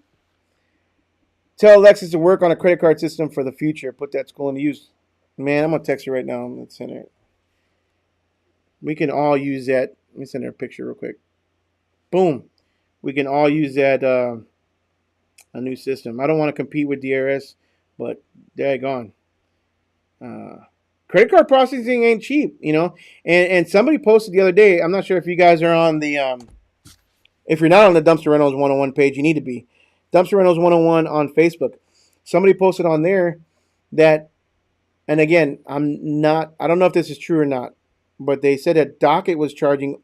Tell Alexis to work on a credit card system for the future. Put that school into use. Man, I'm going to text her right now. Let's send her. We can all use that. Let me send her a picture real quick. Boom. We can all use that a new system. I don't want to compete with DRS, but daggone. Credit card processing ain't cheap, And somebody posted the other day, I'm not sure if you guys are on the, if you're not on the Dumpster Rentals 101 page, you need to be. Dumpster Rentals 101 on Facebook. Somebody posted on there that, and again, I don't know if this is true or not, but they said that Docket was charging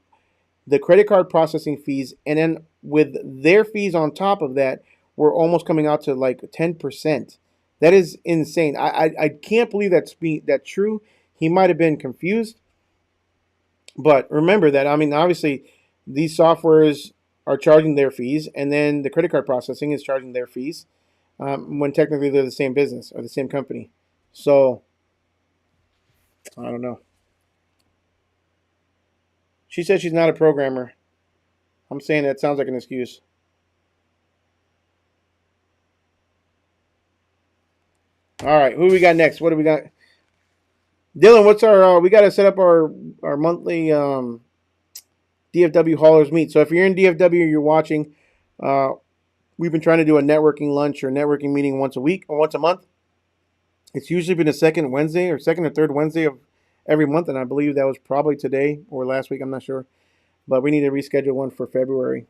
the credit card processing fees, and then with their fees on top of that, we're almost coming out to like 10%. That is insane. I can't believe that's true. He might have been confused. But remember that, obviously, these softwares are charging their fees, and then the credit card processing is charging their fees when technically they're the same business or the same company. So, I don't know. She said she's not a programmer. I'm saying that sounds like an excuse. All right, who we got next? What do we got? Dylan, what's our? We got to set up our monthly DFW haulers meet. So if you're in DFW, you're watching. We've been trying to do a networking lunch or networking meeting once a week or once a month. It's usually been the second Wednesday or second or third Wednesday of every month, and I believe that was probably today or last week. I'm not sure, but we need to reschedule one for February.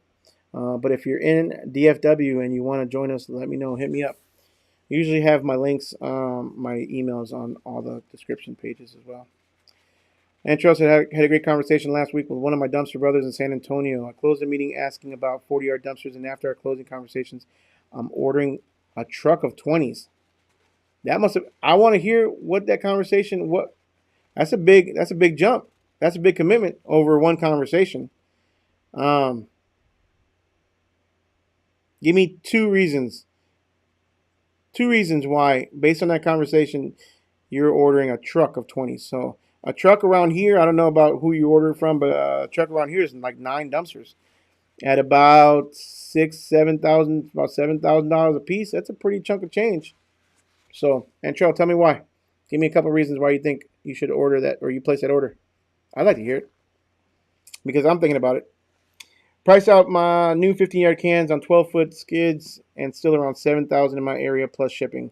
But if you're in DFW and you want to join us, let me know. Hit me up. I usually have my links, my emails on all the description pages as well. And Charles had a great conversation last week with one of my dumpster brothers in San Antonio. I closed the meeting asking about 40-yard dumpsters, and after our closing conversations, I'm ordering a truck of 20s. That must have. I want to hear what that conversation. What? That's a big jump. That's a big commitment over one conversation. Give me two reasons. Two reasons why, based on that conversation, you're ordering a truck of 20s. So a truck around here, I don't know about who you ordered from, but a truck around here is like 9 dumpsters at about $7,000 a piece. That's a pretty chunk of change. So, and Cheryl, tell me why. Give me a couple reasons why you think you should order that or you place that order. I'd like to hear it because I'm thinking about it. Price out my new 15-yard cans on 12-foot skids and still around 7,000 in my area plus shipping.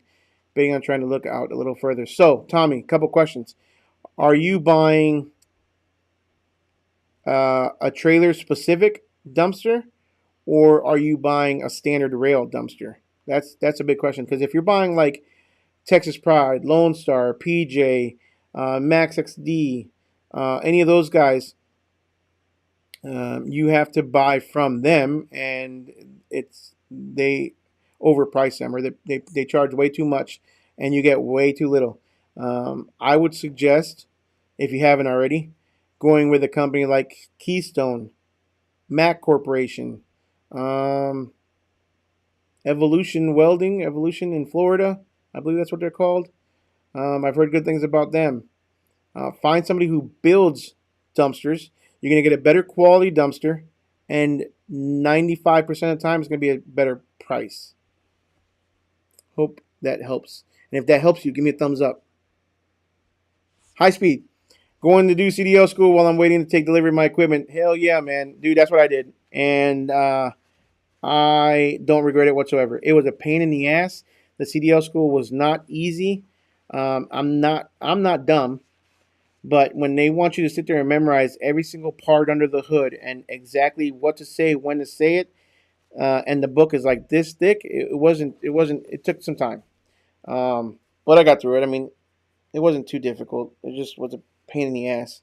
Betting on trying to look out a little further. So, Tommy, couple questions. Are you buying a trailer specific dumpster, or are you buying a standard rail dumpster? That's a big question because if you're buying like Texas Pride, Lone Star, PJ, Max XD, any of those guys, you have to buy from them, and they overprice them or they charge way too much, and you get way too little. I would suggest, if you haven't already, going with a company like Keystone, Mac Corporation, um, Evolution in Florida. I believe that's what they're called. I've heard good things about them. Find somebody who builds dumpsters. You're going to get a better quality dumpster, and 95% of the time it's going to be a better price. Hope that helps. And if that helps you, give me a thumbs up. High speed. Going to do CDL school while I'm waiting to take delivery of my equipment. Hell yeah, man. Dude, that's what I did. And I don't regret it whatsoever. It was a pain in the ass. The CDL school was not easy. I'm not dumb. But when they want you to sit there and memorize every single part under the hood and exactly what to say, when to say it, and the book is like this thick, it wasn't. It wasn't. It took some time, but I got through it. I mean, it wasn't too difficult. It just was a pain in the ass,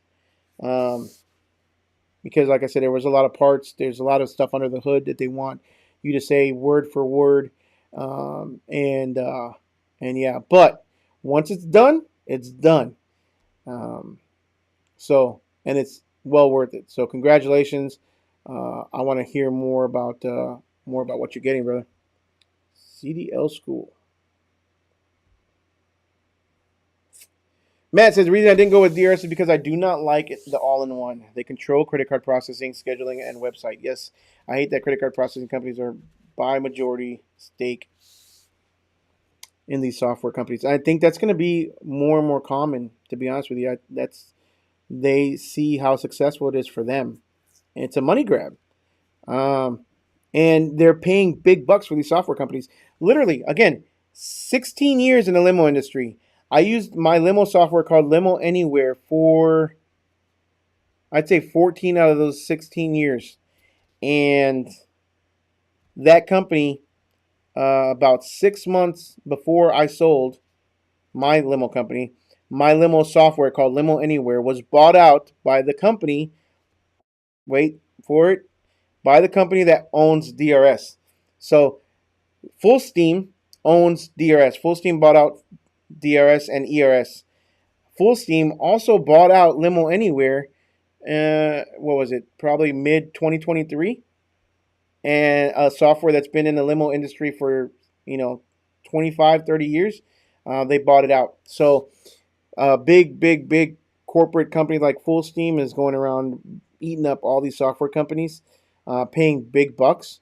um, because, like I said, there was a lot of parts. There's a lot of stuff under the hood that they want you to say word for word, um, and uh, and yeah. But once it's done, it's done. Um, So, and it's well worth it. So, congratulations. I want to hear more about what you're getting, brother. CDL school. Matt says the reason I didn't go with DRS is because I do not like the all-in-one. They control credit card processing, scheduling, and website. Yes, I hate that credit card processing companies are by majority stake in these software companies. I think that's going to be more and more common. To be honest with you, they see how successful it is for them. And it's a money grab. Um, and they're paying big bucks for these software companies. Literally, again, 16 years in the limo industry. I used my limo software called Limo Anywhere for, I'd say, 14 out of those 16 years. And that company, about 6 months before I sold my limo company, my limo software called Limo Anywhere was bought out by the company, wait for it, by the company that owns DRS. So Full Steam owns DRS. Full Steam bought out DRS and ERS. Full Steam also bought out Limo Anywhere. What was it? Probably mid 2023, and a software that's been in the limo industry for 25, 30 years. They bought it out. So big corporate company like Full Steam is going around eating up all these software companies, paying big bucks,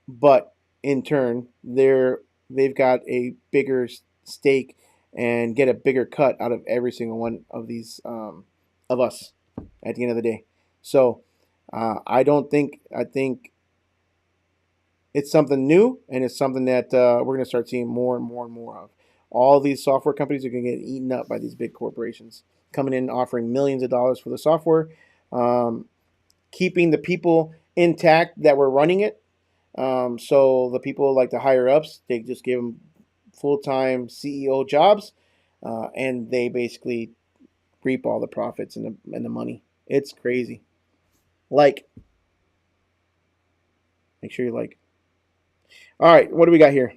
but in turn they've got a bigger stake and get a bigger cut out of every single one of these of us at the end of the day. So I think it's something new, and it's something that we're going to start seeing more and more and more of. All these software companies are going to get eaten up by these big corporations coming in offering millions of dollars for the software, um, keeping the people intact that were running it. So the people like the higher ups, they just give them full-time CEO jobs, and they basically reap all the profits and the money. It's crazy. Like, make sure you like. All right, what do we got here?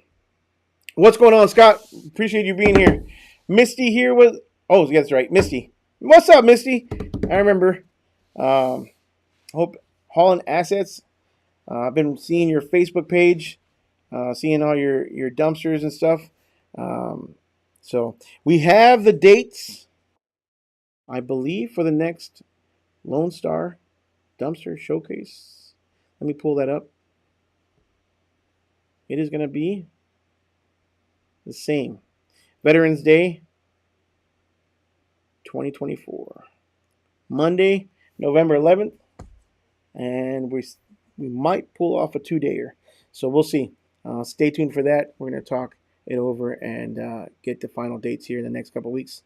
What's going on, Scott? Appreciate you being here. Misty here with. Oh, yes, that's right, Misty. What's up, Misty? I remember. Hope hauling assets. I've been seeing your Facebook page, seeing all your dumpsters and stuff. Um, so we have the dates, I believe, for the next Lone Star dumpster showcase. Let me pull that up. It is going to be the same. Veterans Day 2024. Monday, November 11th, and we might pull off a 2-dayer. So we'll see. Stay tuned for that. We're going to talk it over and get the final dates here in the next couple of weeks.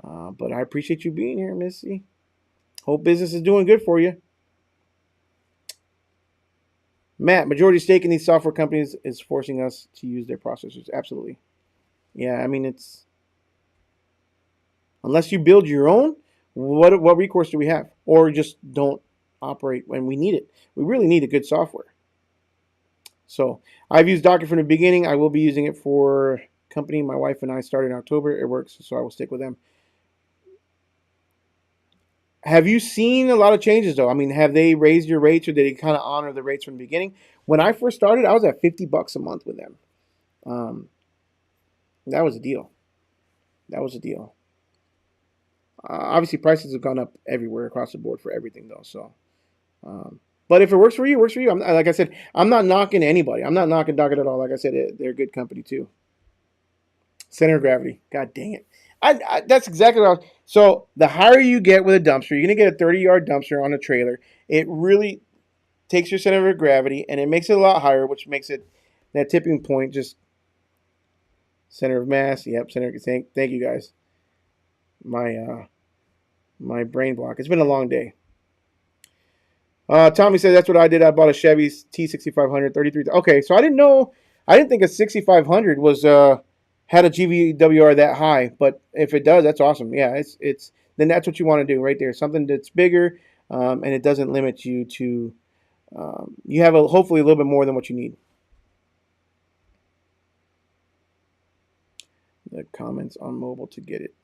But I appreciate you being here, Missy. Hope business is doing good for you. Matt, majority stake in these software companies is forcing us to use their processors. Absolutely. Yeah, I mean, it's unless you build your own, what recourse do we have? Or just don't operate when we need it. We really need a good software. So I've used Docker from the beginning. I will be using it for company my wife and I started in October. It works, so I will stick with them. Have you seen a lot of changes though? I mean, have they raised your rates or did they kind of honor the rates from the beginning? When I first started, I was at $50 a month with them. Um, that was a deal. That was a deal. Obviously, prices have gone up everywhere across the board for everything though. So, but if it works for you, it works for you. Like I said, I'm not knocking anybody. I'm not knocking Docket at all. Like I said, they're a good company too. Center of gravity. God dang it. That's exactly what I was. So the higher you get with a dumpster, you're going to get a 30-yard dumpster on a trailer. It really takes your center of gravity and it makes it a lot higher, which makes it that tipping point just center of mass. Yep, center. Thank you guys. My brain block. It's been a long day. Tommy said that's what I did. I bought a Chevy T6500 33. Okay, so I didn't know. I didn't think a 6500 was had a GVWR that high, but if it does, that's awesome. Yeah, it's then that's what you want to do right there. Something that's bigger, and it doesn't limit you to. You have hopefully a little bit more than what you need. The comments on mobile to get it.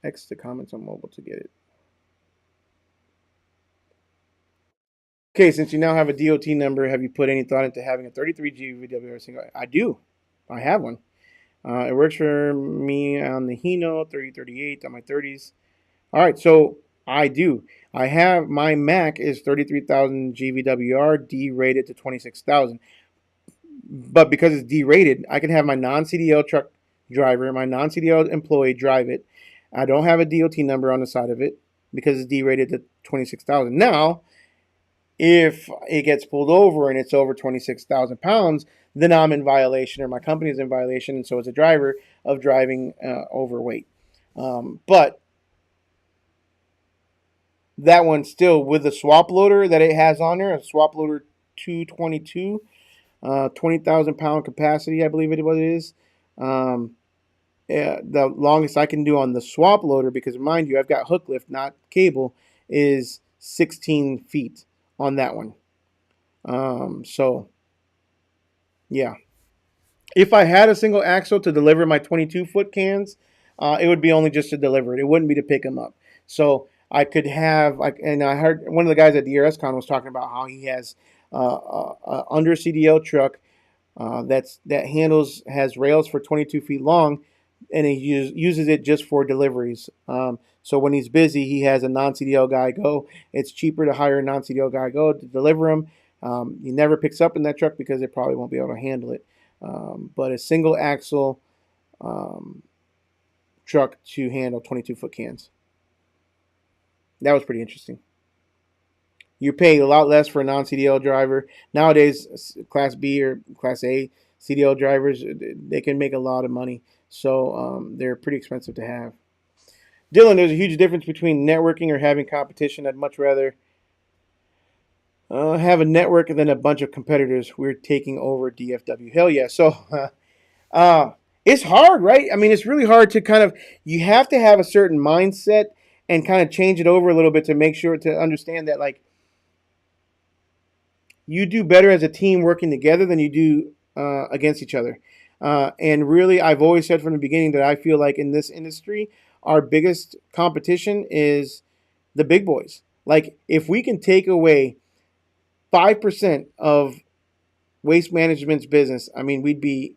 X the comments on mobile to get it. Okay, since you now have a DOT number, have you put any thought into having a 33 GVWR single? I do. I have one. It works for me on the Hino 3038 on my 30s. All right, so I do. I have my Mac is 33,000 GVWR, D-rated to 26,000. But because it's D-rated, I can have my non-CDL truck driver, my non-CDL employee drive it. I don't have a DOT number on the side of it because it's D-rated to 26,000. Now, if it gets pulled over and it's over 26,000 pounds, then I'm in violation or my company is in violation, and so is a driver of driving overweight. But that one still with the swap loader that it has on there, a swap loader 222, 20,000 pound capacity, I believe it is. The longest I can do on the swap loader, because mind you, I've got hook lift, not cable, is 16 feet on that one. So yeah, if I had a single axle to deliver my 22-foot cans, it would be only just to deliver it. It wouldn't be to pick them up. So I could have, and I heard one of the guys at DRSCON was talking about how he has under CDL truck that has rails for 22 feet long, and he uses it just for deliveries. So when he's busy, he has a non-CDL guy go. It's cheaper to hire a non-CDL guy go to deliver them. He never picks up in that truck because they probably won't be able to handle it. But a single axle truck to handle 22-foot cans. That was pretty interesting. You pay a lot less for a non-CDL driver. Nowadays, Class B or Class A CDL drivers, they can make a lot of money. So they're pretty expensive to have. Dylan, there's a huge difference between networking or having competition. I'd much rather have a network than a bunch of competitors. We're taking over DFW. Hell yeah. So it's hard, right? I mean, it's really hard to you have to have a certain mindset and kind of change it over a little bit to make sure to understand that, like, you do better as a team working together than you do against each other. And really, I've always said from the beginning that I feel like in this industry, our biggest competition is the big boys. Like, if we can take away 5% of waste management's business, I mean, we'd be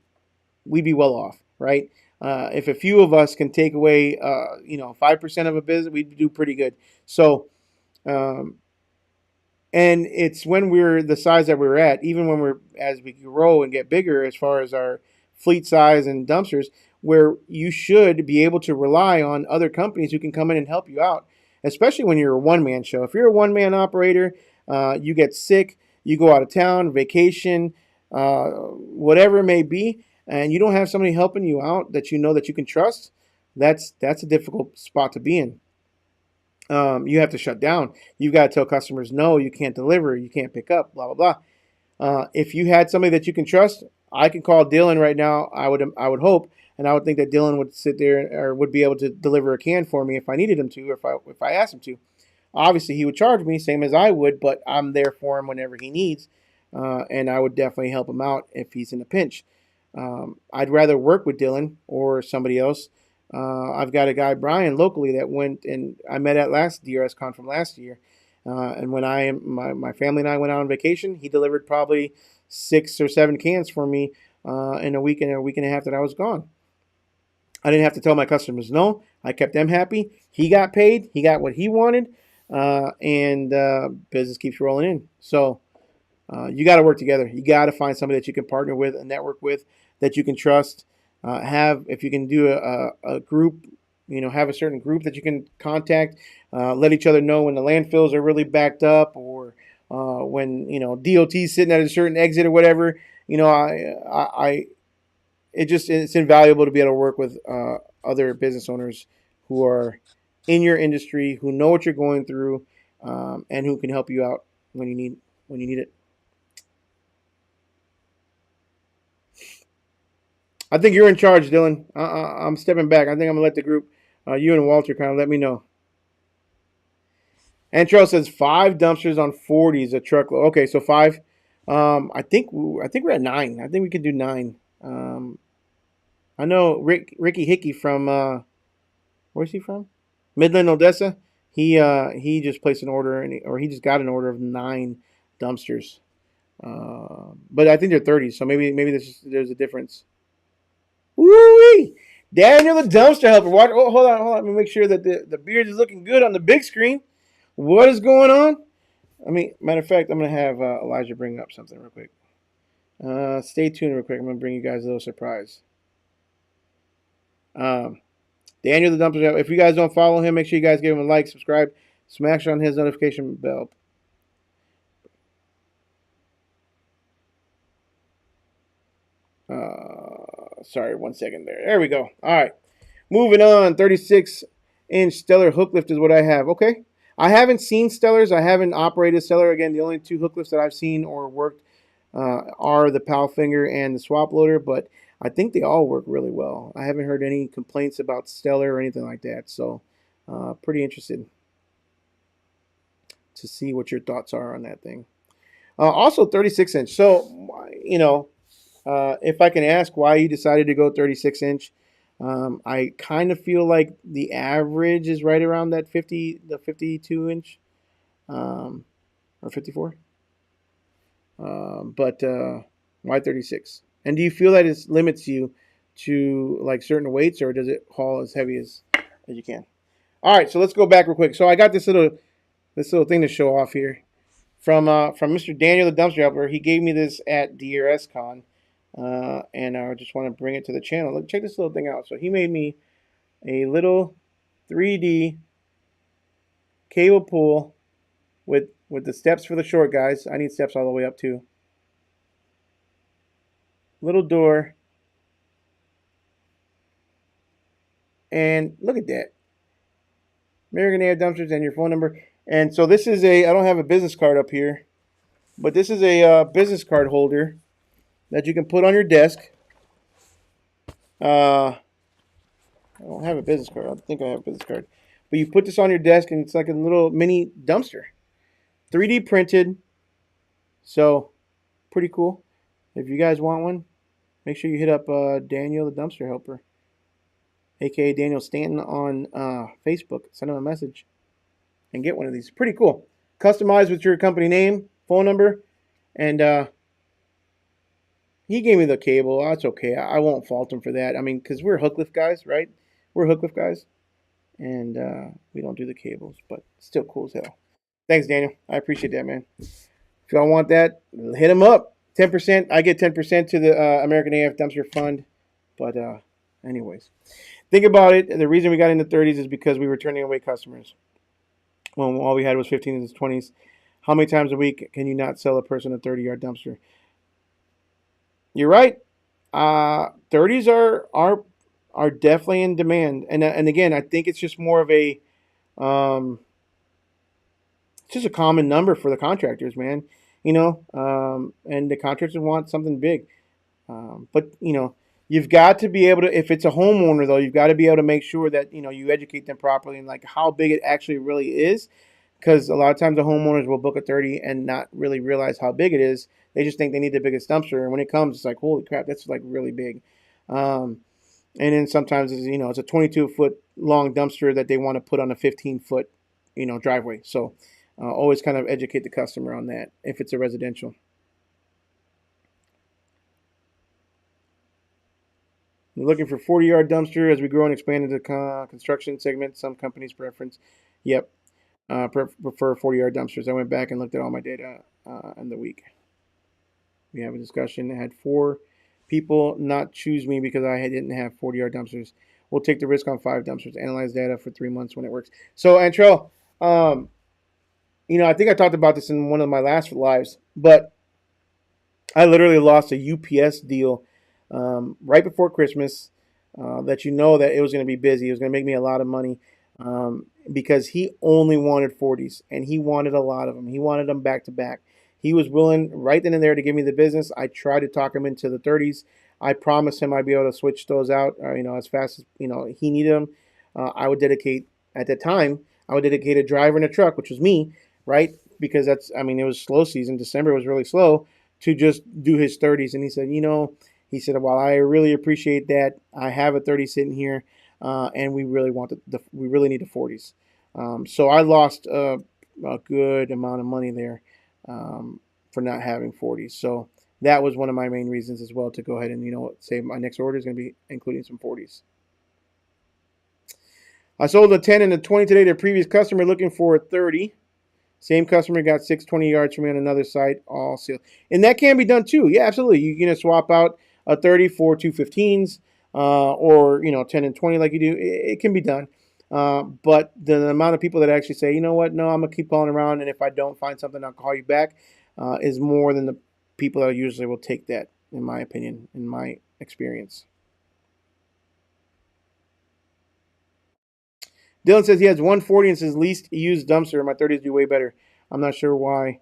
well off, right? If a few of us can take away, 5% of a business, we'd do pretty good. So, and it's when we're the size that we're at, even when as we grow and get bigger as far as our fleet size and dumpsters, where you should be able to rely on other companies who can come in and help you out, especially when you're a one-man show. If you're a one-man operator, you get sick, you go out of town, vacation, whatever it may be, and you don't have somebody helping you out that you know that you can trust, that's a difficult spot to be in. You have to shut down. You've got to tell customers, no, you can't deliver, you can't pick up, blah, blah, blah. If you had somebody that you can trust, I can call Dylan right now. I would hope, and I would think that Dylan would sit there or would be able to deliver a can for me if I needed him to, or if I asked him to. Obviously, he would charge me, same as I would, but I'm there for him whenever he needs, and I would definitely help him out if he's in a pinch. I'd rather work with Dylan or somebody else. I've got a guy, Brian, locally that went and I met at last DRSCON from last year. And when my family and I went out on vacation, he delivered probably 6 or 7 cans for me in a week and a half that I was gone. I didn't have to tell my customers no. I kept them happy. He got paid. He got what he wanted, and business keeps rolling in. So you got to work together. You got to find somebody that you can partner with and network with that you can trust. If you can do a group, have a certain group that you can contact. Let each other know when the landfills are really backed up, or when DOT's sitting at a certain exit or whatever. It's invaluable to be able to work with other business owners who are in your industry, who know what you're going through, and who can help you out when you need it. I think you're in charge, Dylan. I'm stepping back. I think I'm gonna let the group, you and Walter, kind of let me know. Antro says 5 dumpsters on 40 is a truckload. Okay, so 5. I think we're at 9. I think we can do 9. I know Ricky Hickey from where's he from? Midland, Odessa. He just placed an order, or he just got an order of 9 dumpsters. But I think they're 30, so maybe there's a difference. Woo-wee! Daniel the dumpster helper. Watch. Oh, hold on. Let me make sure that the beard is looking good on the big screen. What is going on? Matter of fact, I'm going to have Elijah bring up something real quick. Stay tuned real quick. I'm going to bring you guys a little surprise. Daniel the dumpster helper. If you guys don't follow him, make sure you guys give him a like, subscribe, smash on his notification bell. Sorry, 1 second there. There we go. All right. Moving on. 36-inch Stellar hook lift is what I have. Okay. I haven't seen Stellars. I haven't operated Stellar. Again, the only 2 hook lifts that I've seen or worked are the Palfinger and the swap loader, but I think they all work really well. I haven't heard any complaints about Stellar or anything like that, so pretty interested to see what your thoughts are on that thing. Also 36-inch. So, if I can ask why you decided to go 36-inch, I kind of feel like the average is right around that 52-inch, or 54. But why 36? And do you feel that it limits you to like certain weights, or does it haul as heavy as you can? All right, so let's go back real quick. So I got this little thing to show off here from Mr. Daniel the dumpster helper. He gave me this at DRSCON. And I just want to bring it to the channel. Look, check this little thing out. So he made me a little 3D cable pull with the steps for the short guys. I need steps all the way up too. Little door. And look at that. American Air Dumpsters and your phone number. And so this is I don't have a business card up here, but this is a business card holder that you can put on your desk. I don't have a business card. I don't think I have a business card. But you put this on your desk, and it's like a little mini dumpster. 3D printed. So, pretty cool. If you guys want one, make sure you hit up Daniel the dumpster helper, a.k.a. Daniel Stanton, on Facebook. Send him a message and get one of these. Pretty cool. Customized with your company name, phone number, and he gave me the cable. That's okay. I won't fault him for that. Because we're hook lift guys, right? We're hook lift guys. And we don't do the cables, but still cool as hell. Thanks, Daniel. I appreciate that, man. If y'all want that, hit him up. 10%. I get 10% to the American AF Dumpster Fund. But Anyways, think about it. The reason we got into 30s is because we were turning away customers when all we had was 15s and 20s. How many times a week can you not sell a person a 30-yard dumpster? You're right. 30s are definitely in demand, and again, I think it's just more of a um, it's just a common number for the contractors, man. And the contractors want something big. But you've got to be able to. If it's a homeowner, though, you've got to be able to make sure that you educate them properly and like how big it actually really is. Because a lot of times the homeowners will book a 30 and not really realize how big it is. They just think they need the biggest dumpster, and when it comes, it's like, holy crap, that's like really big. Um, and then sometimes it's a 22-foot long dumpster that they want to put on a 15-foot driveway. So always kind of educate the customer on that if it's a residential. We're looking for 40-yard dumpster as we grow and expand into construction segment. Some companies preference. Yep. Prefer 40-yard dumpsters. I went back and looked at all my data in the week. We have a discussion. I had 4 people not choose me because I didn't have 40-yard dumpsters. We'll take the risk on 5 dumpsters. Analyze data for 3 months when it works. So, Antrell, I think I talked about this in one of my last lives, but I literally lost a UPS deal right before Christmas. That that it was going to be busy. It was going to make me a lot of money because he only wanted 40s and he wanted a lot of them. He wanted them back to back. He was willing right then and there to give me the business. I tried to talk him into the 30s. I promised him I'd be able to switch those out, as fast as he needed them. I would dedicate at that time. I would dedicate a driver and a truck, which was me, right? Because it was slow season. December was really slow to just do his 30s. And he said, he said, "Well, I really appreciate that. I have a 30 sitting here, and we really want we really need the 40s." So I lost a good amount of money there for not having 40s. So that was one of my main reasons as well to go ahead and say my next order is going to be including some 40s. I sold a 10 and a 20 today to a previous customer looking for a 30. Same customer got 620 yards from me on another site, all sealed. And that can be done too. Yeah, absolutely. You can swap out a 30 for 215s or 10 and 20 like you do. It can be done. But the amount of people that actually say, you know what, no, I'm going to keep calling around, and if I don't find something, I'll call you back, is more than the people that usually will take that, in my opinion, in my experience. Dylan says he has 140 and says least used dumpster. My 30s do way better. I'm not sure why,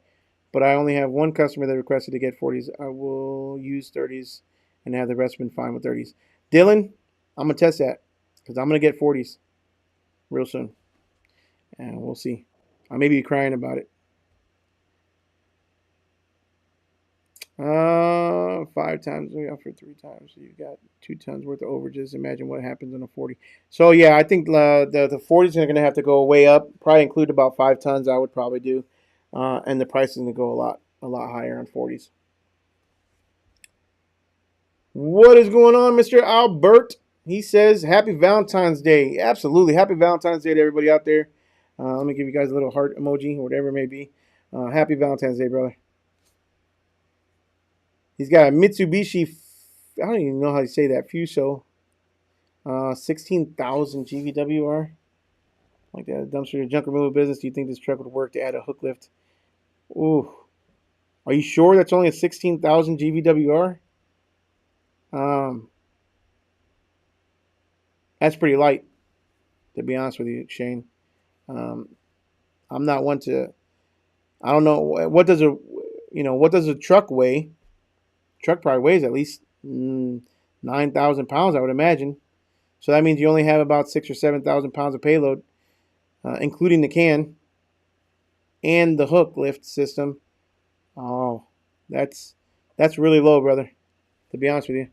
but I only have one customer that requested to get 40s. I will use 30s and have the rest been fine with 30s. Dylan, I'm going to test that because I'm going to get 40s real soon. And we'll see. I may be crying about it. 5 times we offered 3 times. So you've got 2 tons worth of overages. Imagine what happens on a 40. So yeah, I think the 40s are going to have to go way up. Probably include about 5 tons. I would probably do, and the price is going to go a lot higher on 40s. What is going on, Mr. Albert? He says, "Happy Valentine's Day." Absolutely, happy Valentine's Day to everybody out there. Let me give you guys a little heart emoji, whatever it may be. Happy Valentine's Day, brother. He's got a Mitsubishi. I don't even know how to say that. Fuso. 16,000 GVWR. Like that dumpster junk removal business. Do you think this truck would work to add a hook lift? Ooh. Are you sure that's only a 16,000 GVWR? That's pretty light, to be honest with you, Shane. Um, I'm not one to. I don't know what does a truck weigh? Truck probably weighs at least 9,000 pounds, I would imagine. So that means you only have about 6,000 or 7,000 pounds of payload, including the can and the hook lift system. Oh, that's really low, brother. To be honest with you.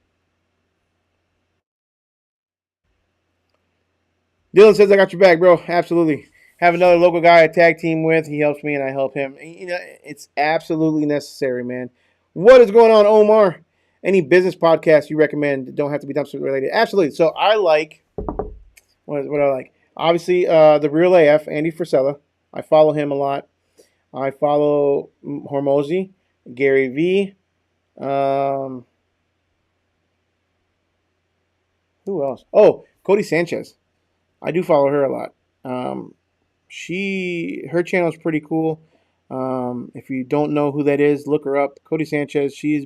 Dylan says I got your back, bro. Absolutely. Have another local guy I tag team with. He helps me and I help him. It's absolutely necessary, man. What is going on, Omar? Any business podcasts you recommend that don't have to be dumpster related? Absolutely. So I like what I like. Obviously, the Real AF, Andy Frisella. I follow him a lot. I follow Hormozy, Gary V. Who else? Oh, Cody Sanchez. I do follow her a lot. Her channel is pretty cool. If you don't know who that is, look her up. Cody Sanchez. She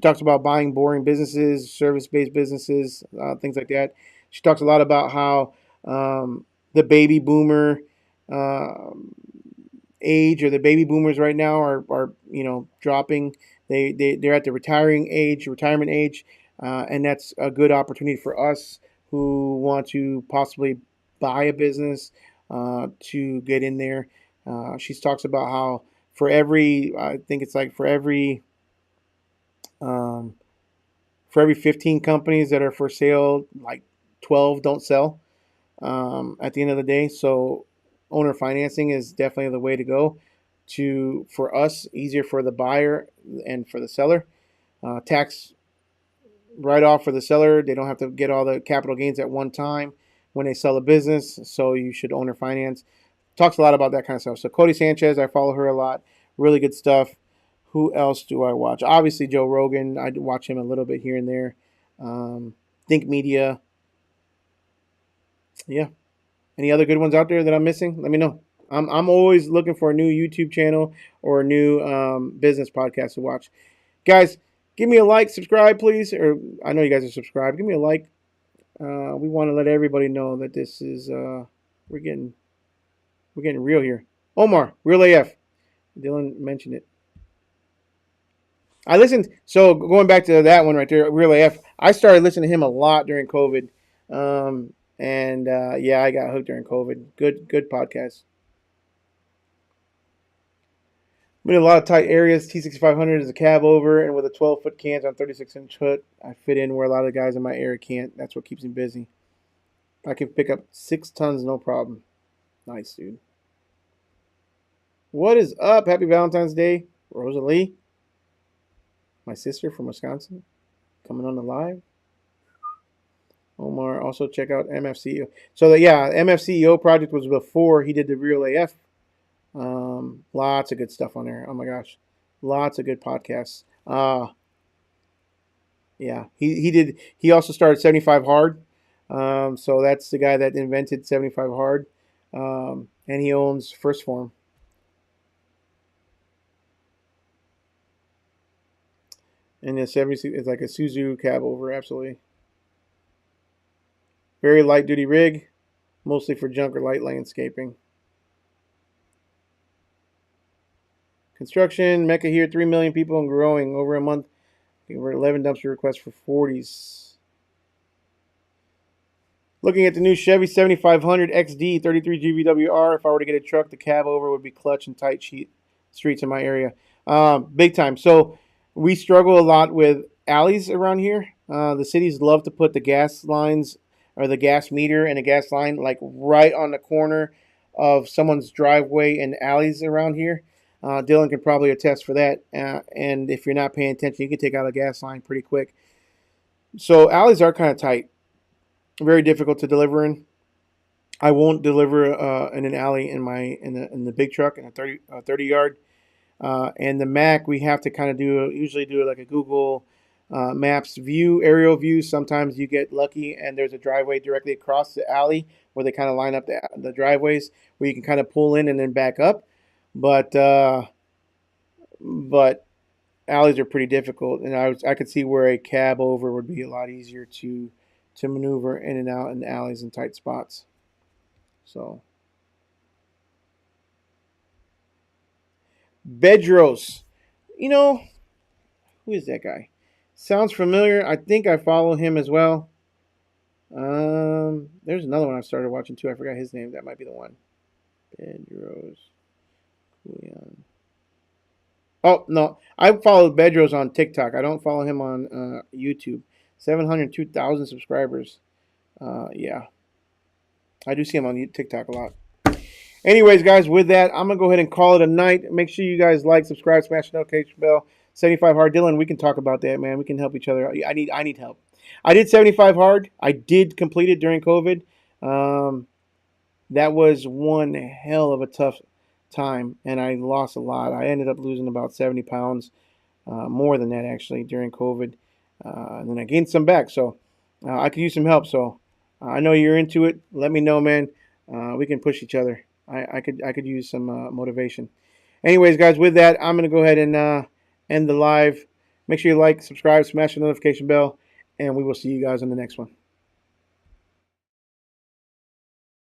talks about buying boring businesses, service-based businesses, things like that. She talks a lot about how the baby boomer um age, or the baby boomers right now are dropping. They're at the retirement age, and that's a good opportunity for us who want to possibly buy a business to get in there. She talks about how I think it's like um, for every 15 companies that are for sale, like 12 don't sell at the end of the day. So owner financing is definitely the way to go. For us, easier for the buyer and for the seller. Tax write off for the seller. They don't have to get all the capital gains at one time when they sell a business. So you should owner finance. Talks a lot about that kind of stuff. So Cody Sanchez, I follow her a lot. Really good stuff. Who else do I watch? Obviously Joe Rogan. I watch him a little bit here and there. Think Media. Yeah. Any other good ones out there that I'm missing? Let me know. I'm always looking for a new YouTube channel or a new business podcast to watch. Guys, give me a like, subscribe, please. Or I know you guys are subscribed. Give me a like. We want to let everybody know that this is we're getting real here. Omar, Real AF. Dylan mentioned it. I listened. So going back to that one right there, Real AF. I started listening to him a lot during COVID, and yeah, I got hooked during COVID. Good podcast. I'm in a lot of tight areas. T6500 is a cab over, and with a 12-foot cans on 36-inch hood, I fit in where a lot of guys in my area can't. That's what keeps me busy. I can pick up 6 tons, no problem. Nice, dude. What is up? Happy Valentine's Day, Rosalie, my sister from Wisconsin, coming on the live. Omar, also check out MFCEO. So yeah, MFCEO project was before he did the Real AF. Lots of good stuff on there. Oh my gosh, lots of good podcasts. Yeah, he did. He also started 75 Hard. So that's the guy that invented 75 Hard, and he owns First Form. And the 70 is like a Suzu cab over, absolutely. Very light duty rig, mostly for junk or light landscaping. Construction, Mecca here, 3 million people and growing over a month. We're 11 dumpster requests for 40s. Looking at the new Chevy 7500 XD 33 GVWR. If I were to get a truck, the cab over would be clutch and tight streets in my area. Big time. So we struggle a lot with alleys around here. The cities love to put the gas lines or the gas meter and a gas line like right on the corner of someone's driveway and alleys around here. Dylan can probably attest for that. And if you're not paying attention, you can take out a gas line pretty quick. So alleys are kind of tight, very difficult to deliver in. I won't deliver in an alley in the big truck in a 30 yard. And the Mac, we have to kind of usually do like a Google Maps view, aerial view. Sometimes you get lucky and there's a driveway directly across the alley where they kind of line up the driveways where you can kind of pull in and then back up. But alleys are pretty difficult, and I could see where a cab over would be a lot easier to maneuver in and out in alleys and tight spots. So Bedros, you know, who is that guy? Sounds familiar. I think I follow him as well. There's another one I started watching too. I forgot his name. That might be the one. Bedros. Julian. Oh no, I follow Bedros on TikTok. I don't follow him on YouTube. 702,000 subscribers. Yeah, I do see him on TikTok a lot. Anyways, guys, with that, I'm gonna go ahead and call it a night. Make sure you guys like, subscribe, smash the notification bell. 75 hard, Dylan. We can talk about that, man. We can help each other. I need help. I did 75 hard. I did complete it during COVID. That was one hell of a tough time, and I lost a lot. I ended up losing about 70 pounds, more than that actually during COVID, and then I gained some back. So I could use some help. So I know you're into it. Let me know, man. We can push each other. I could use some motivation. Anyways, guys, with that, I'm gonna go ahead and end the live. Make sure you like, subscribe, smash the notification bell, and we will see you guys on the next one.